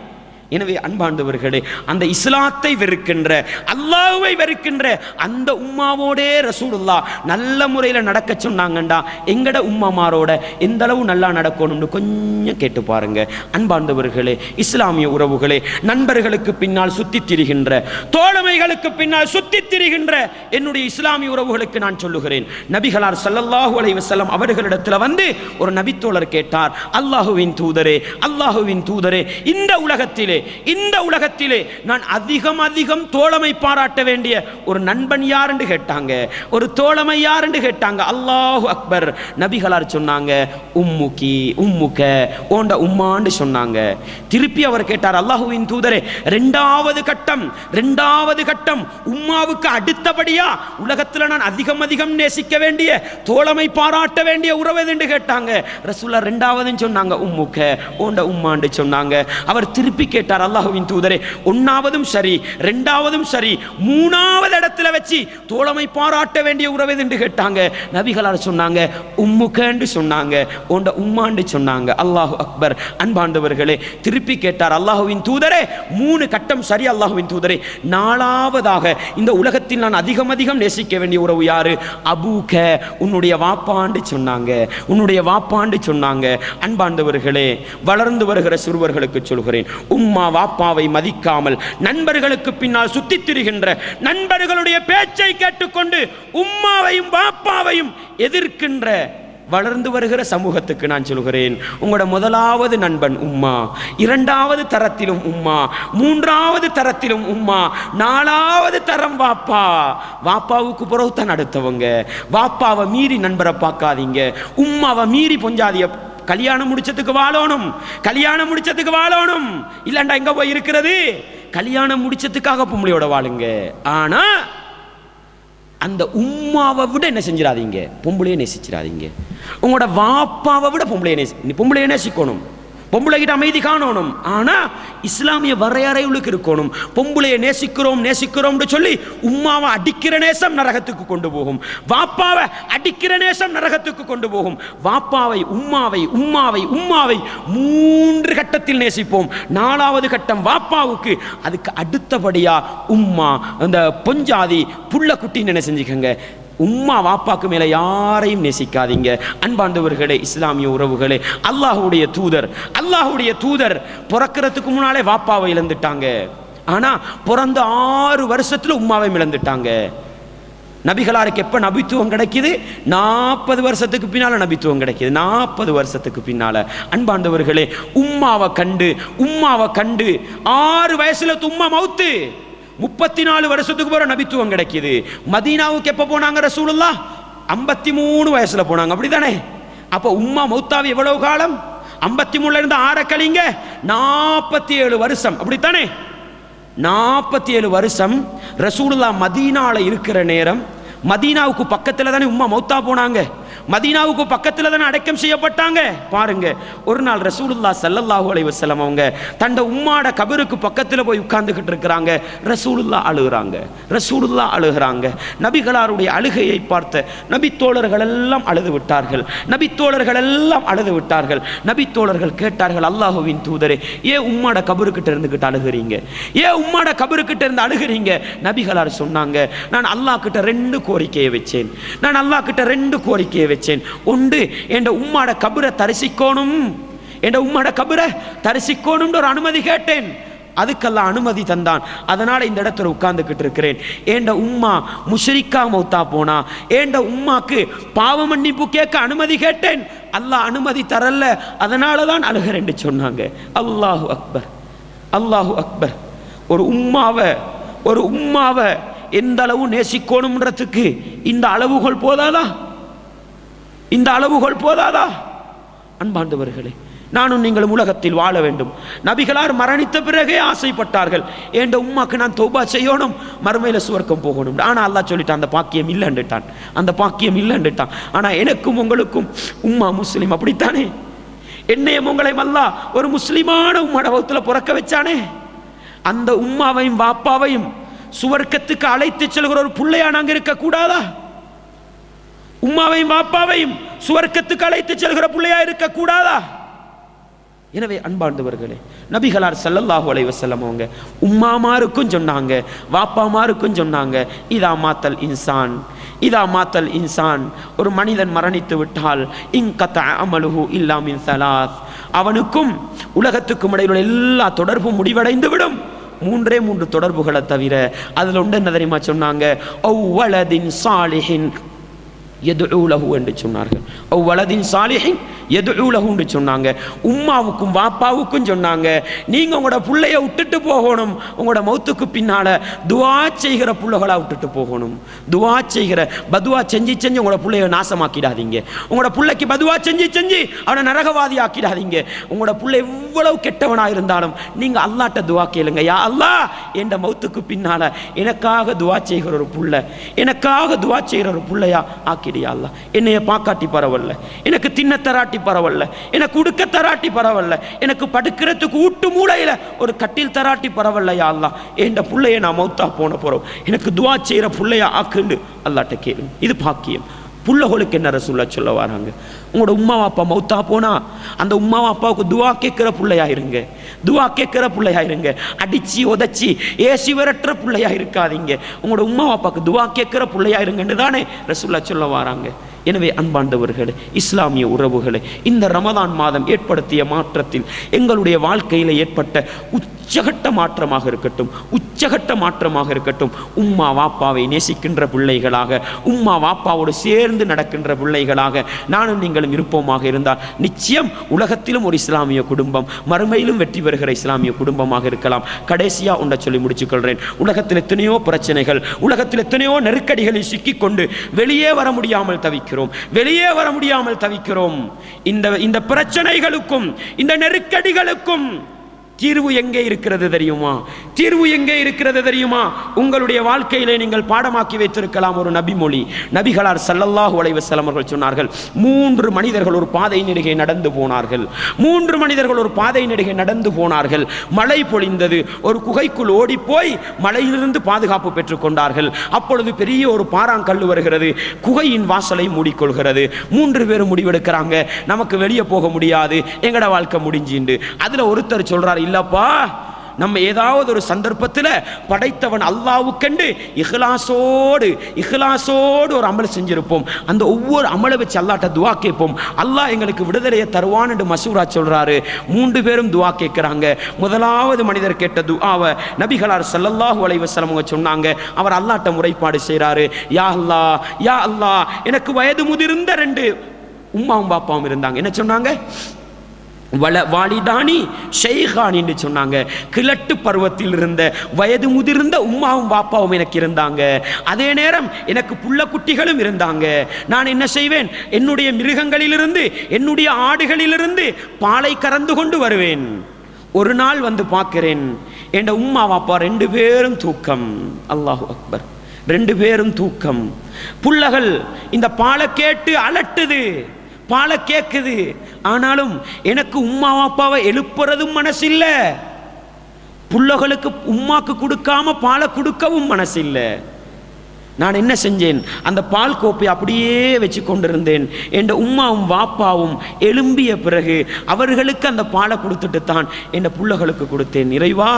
எனவே அன்பார்ந்தவர்களே, அந்த இஸ்லாத்தை வெறுக்கின்ற, அல்லாஹ்வை வெறுக்கின்ற அந்த உம்மாவோடே ரசூலுல்லாஹ் நல்ல முறையில் நடக்க சொன்னாங்கண்டா, எங்கட உம்மமாரோட எந்த அளவு நல்லா நடக்கணும்னு கொஞ்சம் கேட்டு பாருங்க. அன்பார்ந்தவர்களே, இஸ்லாமிய உறவுகளே, நண்பர்களுக்கு பின்னால் சுத்தித் திரிகின்ற, தோழமைகளுக்கு பின்னால் சுத்தித் திரிகின்ற என்னுடைய இஸ்லாமிய உறவுகளுக்கு நான் சொல்லுகிறேன், நபிகளார் ஸல்லல்லாஹு அலைஹி வஸல்லம் அவர்களிடத்தில் வந்து ஒரு நபித்தோழர் கேட்டார், அல்லாஹுவின் தூதரே, இந்த உலகத்திலே நான் அதிகம் தோழமை பாராட்ட வேண்டிய ஒரு நண்பன் யார் என்று கேட்டாங்க, ஒரு தோழமை யார் என்று கேட்டாங்க. அல்லாஹு அக்பர். நபிகளார் சொன்னாங்க, உம்முக, ஓண்ட உம்மான்னு சொன்னாங்க. திருப்பி அவர் கேட்டார், அல்லாஹுவின் தூதரே, இரண்டாவது கட்டம் உம்மாவுக்கு அடுத்தபடியா உலகத்தில் நான் அதிகம் நேசிக்க வேண்டிய, தோழமை பாராட்ட வேண்டிய உறவு என்று கேட்டாங்க. ரசூலுல்லாஹ் இரண்டாவதுன்னு சொன்னாங்க, உம்முக, ஓண்ட உம்மான்னு சொன்னாங்க. அவர் திருப்பி கேட்டார், அல்லாஹ்வின் தூதரே, ஒன்னாவதும் சரி, இரண்டாவதும் சரி, மூணாவது இடத்துல வச்சு தோழமை பாராட்ட வேண்டிய உறவு என்று கேட்டாங்க. நபிகளார் சொன்னாங்க, உம்முகன்னு சொன்னாங்க, ஓண்ட உம்மான்னு சொன்னாங்க. அல்லாஹு அக்பர். அன்பாண்டவர்களே, திருப்பி கேட்டார், அல்லாஹ்வின் தூதரே, 3 கட்டம் சரி அல்லாஹ்வின் தூதரே, நாலாவதாக இந்த உலகத்தில் நான் அதிகம் நேசிக்க வேண்டிய உறவு யாரு? அபூக, உன்னுடைய வாப்பாண்டு சொன்னாங்க. அன்பாண்டவர்களே, வளர்ந்து வருகிற சிறுவர்களுக்கு சொல்கிறேன், உம்மா வாப்பாவை மதிக்காமல் நண்பர்களுக்கு பின்னால் சுத்தித் திரிகின்ற, நண்பர்களுடைய பேச்சை கேட்டுக்கொண்டு உம்மாவையும் வாப்பாவையும் எதிர்க்கின்ற வளர்ந்து வருகிற சமூகத்துக்கு நான் சொல்கிறேன், உங்களோட முதலாவது நண்பன் உம்மா, இரண்டாவது தரத்திலும் உம்மா, மூன்றாவது தரத்திலும் உம்மா, நாலாவது தரம் வாப்பா. வாப்பாவுக்கு பிறகு தான் அடுத்தவங்க. வாப்பாவை மீறி நண்பரை பார்க்காதீங்க, உம்மாவை மீறி பொஞ்சாதிய. கல்யாணம் முடிச்சதுக்கு வாழணும், இல்லண்டா எங்க போய் இருக்கிறது? கல்யாணம் முடிச்சதுக்காக பொம்பளையோட வாழுங்க. ஆனா அந்த உம்மாவை விட என்ன செஞ்சிடாதீங்க, பொம்பளையை நேசிச்சிடாதீங்க. உங்களோட வாப்பாவை விட பொம்பளையை நேசிக்கணும், பொம்பளை கிட்ட அமைதி காணணும். ஆனா இஸ்லாமிய வரையறைகளுக்கு இருக்கணும். பொம்பளையை நேசிக்கிறோம் சொல்லி உம்மாவை அடிக்கிற நேசம் நரகத்துக்கு கொண்டு போகும், வாப்பாவை அடிக்கிற நேசம் நரகத்துக்கு கொண்டு போகும். வாப்பாவை உம்மாவை 3 கட்டத்தில் நேசிப்போம். 4வது கட்டம் வாப்பாவுக்கு, அதுக்கு அடுத்தபடியா உம்மா, அந்த பொஞ்சாதி புள்ள குட்டின்னு என்ன செஞ்சுக்கங்க. உம்மா வாப்பாக்கு மேல யாரையும் நேசிக்காதீங்க. அன்பாண்டவர்களே, இஸ்லாமிய உறவுகளே, அல்லாஹ்வுடைய தூதர் பிறக்கிறதுக்கு முன்னாலே வாப்பாவை இழந்துட்டாங்க. ஆனா பிறந்த 6 வருஷத்துல உம்மாவை இழந்துட்டாங்க. நபிகளாருக்கு எப்ப நபித்துவம் கிடைக்குது? 40 வருஷத்துக்கு பின்னால நபித்துவம் கிடைக்குது. 40 வருஷத்துக்கு பின்னால. அன்பாண்டவர்களே, உம்மாவை கண்டு 6 வயசுல உம்மா மௌத்து. 34 வருஷத்துக்கு பிறகு நபித்துவம் கிடைக்குது. மதீனாவுக்கு எப்ப போனாங்க ரசூலுல்லாஹ்? 53 வயசுல போனாங்க, அப்படித்தானே? அப்ப உம்மா மௌத்தாவி எவ்வளவு காலம்? 53ல இருந்து 6 கழிங்க 47 வருஷம், அப்படித்தானே? 47 வருஷம் ரசூலுல்லாஹ் மதீனால இருக்கிற நேரம். மதீனாவுக்கு பக்கத்துல தானே உம்மா மௌத்தா போனாங்க. மதீனாவுக்கு பக்கத்துல தானே அடக்கம் செய்யப்பட்டாங்க. பாருங்க, ஒரு நாள் ரசூலுல்லாஹ் ஸல்லல்லாஹு அலைஹி வஸல்லம் அவங்க தண்ட உம்மாட கபருக்கு பக்கத்துல போய் உட்கார்ந்துகிட்டு இருக்கிறாங்க. ரசூலுல்லாஹ் அழுகிறாங்க. நபிகளாருடைய அழுகையை பார்த்த நபித்தோழர்கள் எல்லாம் அழுது விட்டார்கள். நபித்தோழர்கள் கேட்டார்கள், அல்லாஹ்வின் தூதரே, ஏன் உம்மாட கபருக்கிட்ட இருந்துகிட்டு அழுகிறீங்க? ஏன் உம்மாட கபருக்கிட்ட இருந்து அழுகிறீங்க? நபிகளார் சொன்னாங்க, நான் அல்லாஹ் கிட்ட 2 கோரிக்கையை வச்சேன். ஒன்று, என் உம்மாட கபரை தரிசிக்கணும் ஒரு அனுமதி கேட்டேன். அதுக்கெல்லாம் அனுமதி தந்தான். அதனால இந்த இடத்துல உட்கார்ந்துகிட்டு இருக்கிறேன். ஏண்ட உம்மா முஷ்ரிக்கா மௌத்தா போனா, ஏண்ட உம்மாக்கு பாவ மன்னிப்பு கேட்க அனுமதி கேட்டேன். அல்லாஹ் அனுமதி தரல, அதனால தான் அழுகிறேன் சொன்னாங்க. அல்லாஹு அக்பர். ஒரு உம்மாவை எந்த அளவு நேசிக்கணும்ன்றதுக்கு இந்த அளவுகோல் போதாதா? அன்பாண்டவர்களே, நானும் நீங்களும் உலகத்தில் வாழ வேண்டும். நபிகளார் மரணித்த பிறகே ஆசைப்பட்டார்கள், ஏண்ட உம்மாக்கு நான் தௌபா செய்யணும், மறுமையில சுவர்க்கம் போகணும். ஆனா அல்லாஹ் சொல்லிட்டான், அந்த பாக்கியம் இல்லைன்னுட்டான். ஆனா எனக்கும் உங்களுக்கும் உம்மா முஸ்லிம், அப்படித்தானே? என்னையும் உங்களையும் அல்லாஹ் ஒரு முஸ்லிமான உம்மாட வகுத்துல பிறக்க வச்சானே. அந்த உம்மாவையும் வாப்பாவையும் சுவர்க்கத்துக்கு அழைத்து செல்கிற ஒரு பிள்ளையா நாங்க இருக்க கூடாதா? உம்மாவையும் வாப்பாவையும் சுவர்க்கத்துக்கு அழைத்து செல்கிற பிள்ளையா இருக்க கூடாதா? எனவே அன்பார்ந்தவர்களே, நபிகளார் ஸல்லல்லாஹு அலைஹி வஸல்லம் அவங்க உம்மாமாருக்கும் சொன்னாங்க, வாப்பாமாருக்கும் சொன்னாங்க, இதா மாத்தல் இன்சான், ஒரு மனிதன் மரணித்து விட்டால் இன்கத அமலுஹு இல்லா மின் ஸலாஸ், அவனுக்கும் உலகத்துக்கும் இடையிலுள்ள எல்லா தொடர்பும் முடிவடைந்து விடும். 3 தொடர்புகளை தவிர. அதுல ஒன்று என்ன தெரியுமா சொன்னாங்க? அவ்வலதின் சாலிஹின் யதுஉ லஹு என்று சொன்னார்கள். அவ்வலதின் சாலிஹின் யதுஉ லஹு என்று சொன்னாங்க. உம்மாவுக்கும் வாப்பாவுக்கும் சொன்னாங்க, நீங்க உங்களோட புள்ளைய விட்டுட்டு போகணும், உங்களோட மௌத்துக்கு பின்னால துஆ செய்கிற புள்ளைகளா விட்டுட்டு போகணும். பதுவா செஞ்சு உங்களோட புள்ளைய நாசமாக்கிடாதீங்க. உங்களோட புள்ளைக்கு பதுவா செஞ்சு அவனை நரகவாதி ஆக்கிடாதீங்க. உங்களோட புள்ளை எவ்வளவு கெட்டவனா இருந்தாலும் நீங்க அல்லாஹ்ட்ட துஆ கேளுங்க, யா அல்லாஹ், என் மௌத்துக்கு பின்னால எனக்காக துஆ செய்கிற ஒரு புள்ளையா ஆக்கிடியா அல்லாஹ். என்னைய பாக்காட்டி பரவல்ல, எனக்கு தின்ன தராட்டி பரவல்ல, எனக்கு உடுக்க தராட்டி பரவல்ல, எனக்கு படுக்கிறதுக்கு ஊட்டு மூளையில ஒரு கட்டில் தராட்டி பரவல்ல, யா அல்லாஹ், என் புள்ளைய நான் மௌத்தா போறோம், எனக்கு துஆ செய்யற புள்ளையா ஆக்குண்டு அல்லாஹ்ட்ட கேளுங்க. இது பாக்கியம். புள்ளகளுக்கு என்ன ரசூலுல்லாஹ் சொல்ல வராங்க? உங்களோட உம்மா அப்பா மௌத்தா போனா அந்த உம்மா அப்பாவுக்கு துஆ கேட்கிற புள்ளையா இருங்க. அடிச்சு உதச்சி ஏசி விரட்டுற புள்ளையா இருக்காதீங்க. உங்களோட உம்மா அப்பாவுக்கு துஆ கேட்கிற புள்ளையா இருங்கன்னு தானே ரசூலுல்லாஹ் சொல்ல வராங்க. எனவே அன்பாண்டவர்களே, இஸ்லாமிய உறவுகளே, இந்த ரமதான் மாதம் ஏற்படுத்திய மாற்றத்தில் எங்களுடைய வாழ்க்கையில் ஏற்பட்ட உச்சகட்ட மாற்றமாக இருக்கட்டும். உம்மா வாப்பாவை நேசிக்கின்ற பிள்ளைகளாக, உம்மா வாப்பாவோடு சேர்ந்து நடக்கின்ற பிள்ளைகளாக நானும் நீங்களும் இருப்போமாக இருந்தால் நிச்சயம் உலகத்திலும் ஒரு இஸ்லாமிய குடும்பம், மறுமையிலும் வெற்றி பெறுகிற இஸ்லாமிய குடும்பமாக இருக்கலாம். கடைசியா ஒன்றை சொல்லி முடிச்சுக்கொள்கிறேன். உலகத்தில் எத்தனையோ பிரச்சனைகள், உலகத்தில் எத்தனையோ நெருக்கடிகளில் சிக்கிக்கொண்டு வெளியே வர முடியாமல் தவிக்கிறோம். இந்த பிரச்சனைகளுக்கும் இந்த நெருக்கடிகளுக்கும் தீர்வு எங்கே இருக்கிறது தெரியுமா? உங்களுடைய வாழ்க்கையிலே நீங்கள் பாடமாக்கி வைத்திருக்கலாம் ஒரு நபிமொழி. நபிகளார் ஸல்லல்லாஹு அலைஹி வஸல்லம் அவர்கள் சொன்னார்கள், 3 மனிதர்கள் ஒரு பாதை நெடுகே நடந்து போனார்கள். மழை பொழிந்தது. ஒரு குகைக்குள் ஓடிப்போய் மழையிலிருந்து பாதுகாப்பு பெற்றுக் கொண்டார்கள். அப்பொழுது பெரிய ஒரு பாறாங்கல்லு வருகிறது, குகையின் வாசலை மூடிக்கொள்கிறது. 3 பேரும் முடிவெடுக்கிறாங்க, நமக்கு வெளியே போக முடியாது, எங்கட வாழ்க்கை முடிஞ்சிண்டு. அதுல ஒருத்தர் சொல்றாரு, இல்லப்பா, நம்ம ஏதாவது ஒரு சந்தர்ப்பத்தில் படைத்தவன் அல்லாஹ்வுக்கென்று இஹ்லாஸோடு ஒரு அமல் செஞ்சிருப்போம். அந்த ஒவ்வொரு அமலை வச்சு அல்லாஹ்ட்ட துஆ கேட்போம். அல்லாஹ் எங்களுக்கு விடுதலையை தருவான் என்று மசூரா சொல்றாரு. 3 பேரும் துஆ கேட்கிறாங்க. முதலாவது மனிதர் கேட்ட துஆவை நபிகளார் ஸல்லல்லாஹு அலைஹி வஸல்லம் அவங்க சொன்னாங்க. அவர் அல்லாஹ்ட்ட முறைப்பாடு செய்றாரு. யா அல்லாஹ், யா அல்லாஹ், எனக்கு வயது முதிர்ந்த 2 உம்மாவும் பாப்பாவும் இருந்தாங்க. என்ன சொன்னாங்க? வாலிதானி ஷைகானி என்று சொன்னாங்க. கிழட்டு பருவத்தில் இருந்த வயது முதிர்ந்த உம்மாவும் பாப்பாவும் எனக்கு இருந்தாங்க. அதே நேரம் எனக்கு புள்ள குட்டிகளும் இருந்தாங்க. நான் என்ன செய்வேன்? என்னுடைய மிருகங்களிலிருந்து, என்னுடைய ஆடுகளிலிருந்து பாலை கறந்து கொண்டு வருவேன். ஒரு நாள் வந்து பார்க்கிறேன், என் உம்மா பாப்பா 2 பேரும் தூக்கம். அல்லாஹு அக்பர். 2 பேரும் தூக்கம். புள்ளகள் இந்த பாலை கேட்டு அலட்டுது, பாலை கேட்குது. ஆனாலும் எனக்கு உம்மா அப்பாவை எழுப்புறதும் மனசில்லை, புள்ளகளுக்கு உம்மாக்கு கொடுக்காம பாலை கொடுக்கவும் மனசில்லை. நான் என்ன செஞ்சேன்? அந்த பால் கோப்பை அப்படியே வச்சு கொண்டிருந்தேன். என் உம்மாவும் வாப்பாவும் எழும்பிய பிறகு அவர்களுக்கு அந்த பாலை கொடுத்துட்டு தான் என் புள்ளகளுக்கு கொடுத்தேன். இறைவா,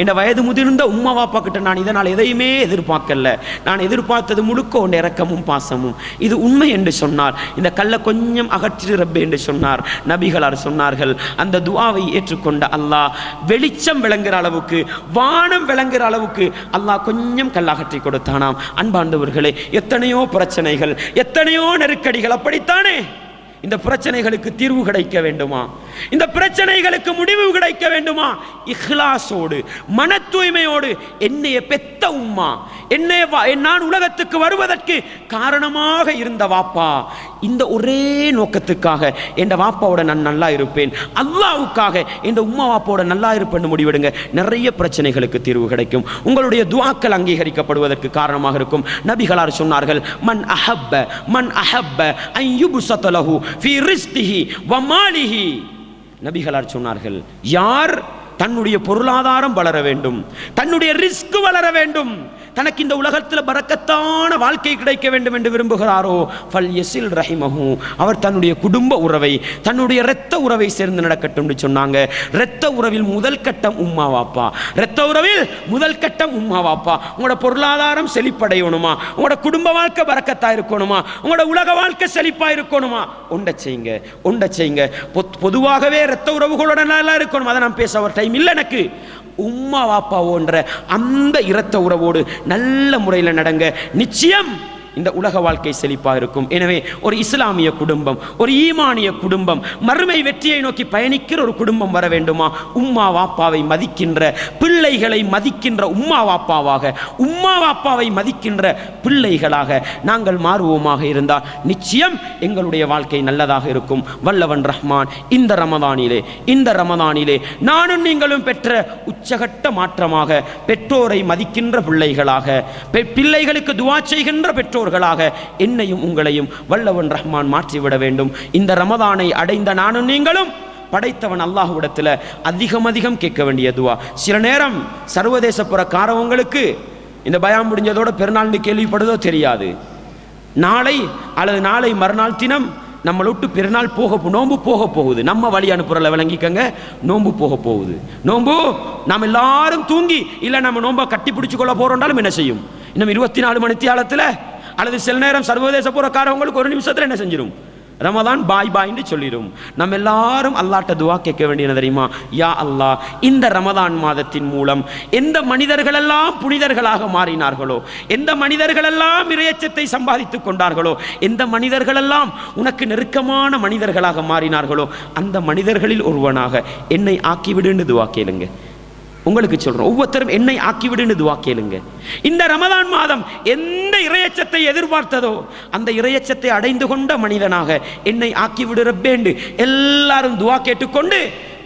என் வயது முதிர்ந்த உம்மா வாப்பா கிட்ட நான் இதனால் எதையுமே எதிர்பார்க்கல. நான் எதிர்பார்த்தது முழுக்க உன் இரக்கமும் பாசமும். இது உண்மை என்று சொன்னார். இந்த கல்லை கொஞ்சம் அகற்றி ரப்பே என்று சொன்னார். நபிகளார் சொன்னார்கள், அந்த துஆவை ஏற்றுக்கொண்ட அல்லாஹ் வெளிச்சம் விளங்குற அளவுக்கு, வானம் விளங்குற அளவுக்கு அல்லாஹ் கொஞ்சம் கல் அகற்றி கொடுத்தானாம். அன்பார்ந்தவர்களே, எத்தனையோ பிரச்சனைகள், எத்தனையோ நெருக்கடிகள். அப்படித்தானே? இந்த பிரச்சனைகளுக்கு தீர்வு கிடைக்க வேண்டுமா? இந்த பிரச்சனைகளுக்கு முடிவு கிடைக்க வேண்டுமா? இஹ்லாஸோடு, மன தூய்மையோடு, என்னைய பெத்த உம்மா, நான் உலகத்துக்கு வருவதற்கு காரணமாக இருந்த வாப்பா, இந்த ஒரே நோக்கத்துக்காக என் வாப்பாவோட நான் நல்லா இருப்பேன், அல்லாஹ்வுக்காக என் உம்மா வாப்பாவோட நல்லா இருப்பேன்னு முடிவெடுங்க. நிறைய பிரச்சனைகளுக்கு தீர்வு கிடைக்கும். உங்களுடைய துஆக்கள் அங்கீகரிக்கப்படுவதற்கு காரணமாக இருக்கும். நபிகளார் சொன்னார்கள், மன் அஹப்ப அன் யுப்ஸத லஹு ஃபீ ரிஸ்கிஹி வ மாலிஹி. நபிகளார் சொன்னார்கள், யார் தன்னுடைய பொருளாதாரம் வளர வேண்டும், தன்னுடைய ரிஸ்க் வளர வேண்டும், தனக்கு இந்த உலகத்தில் பரக்கத்தான வாழ்க்கை கிடைக்க வேண்டும் என்று விரும்புகிறாரோ, ஃபல் யஸில் ரஹிமஹு, அவர் தன்னுடைய குடும்ப உறவை, தன்னுடைய இரத்த உறவை சேர்ந்து நடக்கட்டும் என்று சொன்னாங்க. இரத்த உறவில் முதல் கட்டம் உம்மா வாப்பா. இரத்த உறவில் முதல் கட்டம் உம்மா வாப்பா. உங்களோட பொருளாதாரம் செழிப்படையணுமா, உங்களோட குடும்ப வாழ்க்கை பரக்கத்தா இருக்கணுமா, உங்களோட உலக வாழ்க்கை செழிப்பா இருக்கணுமா, ஒன்றை செய்யுங்க. பொதுவாகவே இரத்த உறவுகளோட நல்லா இருக்கணும், அதை நான் பேச ஒரு டைம் இல்லை எனக்கு. உம்மா வாப்பாவோன்ற அந்த இரத்த உறவோடு நல்ல முறையில் நடங்க. நிச்சயம் இந்த உலக வாழ்க்கை செழிப்பாக இருக்கும். எனவே ஒரு இஸ்லாமிய குடும்பம், ஒரு ஈமானிய குடும்பம், மறுமை வெற்றியை நோக்கி பயணிக்கிற ஒரு குடும்பம் வர வேண்டுமா? உம்மா வாப்பாவை மதிக்கின்ற, பிள்ளைகளை மதிக்கின்ற உம்மா வாப்பாவாக, உம்மா வாப்பாவை மதிக்கின்ற பிள்ளைகளாக நாங்கள் மாறுவோமாக இருந்தால் நிச்சயம் எங்களுடைய வாழ்க்கை நல்லதாக இருக்கும். வல்லவன் ரஹ்மான் இந்த ரமதானிலே நானும் நீங்களும் பெற்ற உச்சகட்ட மாற்றமாக பெற்றோரை மதிக்கின்ற பிள்ளைகளாக, பிள்ளைகளுக்கு துஆ செய்கின்ற பெற்றோர் என்னையும் உங்களையும் வல்லவன் ரஹ்மான் மாற்றிவிட வேண்டும். இந்த ரமதானை அடைந்த நானும் நீங்களும் படைத்தவன் அல்லாஹ்விடத்தில் அதிகம் கேட்க வேண்டிய துஆ. சில நேரம் சர்வதேச புறக்காரவங்களுக்கு இந்த பயான் முடிஞ்சதோட பெருநாள்னு கேள்விப்படுதோ தெரியாது. நாளை மறுநாள் தினம் நம்மளை விட்டு பெருநாள் நோம்பு போக போகுது. நம்ம வழி அனுப்புறல விளங்கிக்கங்க, நோம்பு போக போகுது. நோம்பு நாம் எல்லாரும் தூங்கி இல்லை நம்ம நோம்பை கட்டி பிடிச்சு கொள்ள போறோம்னாலும் என்ன செய்யும்? இன்னும் 24 மணி தியாலத்தில் அல்லது சில நேரம் சர்வதேச புறக்காரவங்களுக்கு 1 நிமிஷத்தில் என்ன செஞ்சிடும்? ரமதான் பாய்ன்னு சொல்லிடும். நம்ம எல்லாரும் அல்லாஹ்ட்ட துஆ கேட்க வேண்டியது தெரியுமா? யா அல்லாஹ், இந்த ரமதான் மாதத்தின் மூலம் எந்த மனிதர்களெல்லாம் புனிதர்களாக மாறினார்களோ, எந்த மனிதர்களெல்லாம் இறையச்சத்தை சம்பாதித்துக் கொண்டார்களோ, எந்த மனிதர்களெல்லாம் உனக்கு நெருக்கமான மனிதர்களாக மாறினார்களோ, அந்த மனிதர்களில் ஒருவனாக என்னை ஆக்கிவிடுன்னு துஆ கேளுங்க. உங்களுக்கு சொல்றோம், ஒவ்வொருத்தரும் என்னை ஆக்கிவிடுன்னு துஆ கேளுங்க. இந்த ரமதான் மாதம் எந்த இறையச்சத்தை எதிர்பார்த்ததோ அந்த இறையச்சத்தை அடைந்து கொண்ட மனிதனாக என்னை ஆக்கிவிடு ரப்பேண்டு எல்லாரும் துஆ கேட்டுக்கொண்டு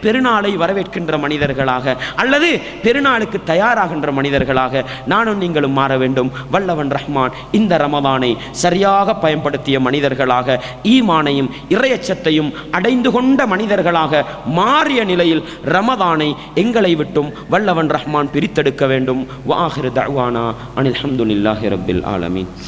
பெருநாளை வரவேற்கின்ற மனிதர்களாக அல்லது பெருநாளுக்கு தயாராகின்ற மனிதர்களாக நானும் நீங்களும் மாற வேண்டும். வல்லவன் ரஹ்மான் இந்த ரமதானை சரியாக பயன்படுத்திய மனிதர்களாக, ஈமானையும் இறையச்சத்தையும் அடைந்து கொண்ட மனிதர்களாக மாறிய நிலையில் ரமதானை எங்களை விட்டும் வல்லவன் ரஹ்மான் பிரித்தெடுக்க வேண்டும். வஆகிரு தஅவானா அனில் ஹம்துலில்லாஹி ரப்பில் ஆலமீன்.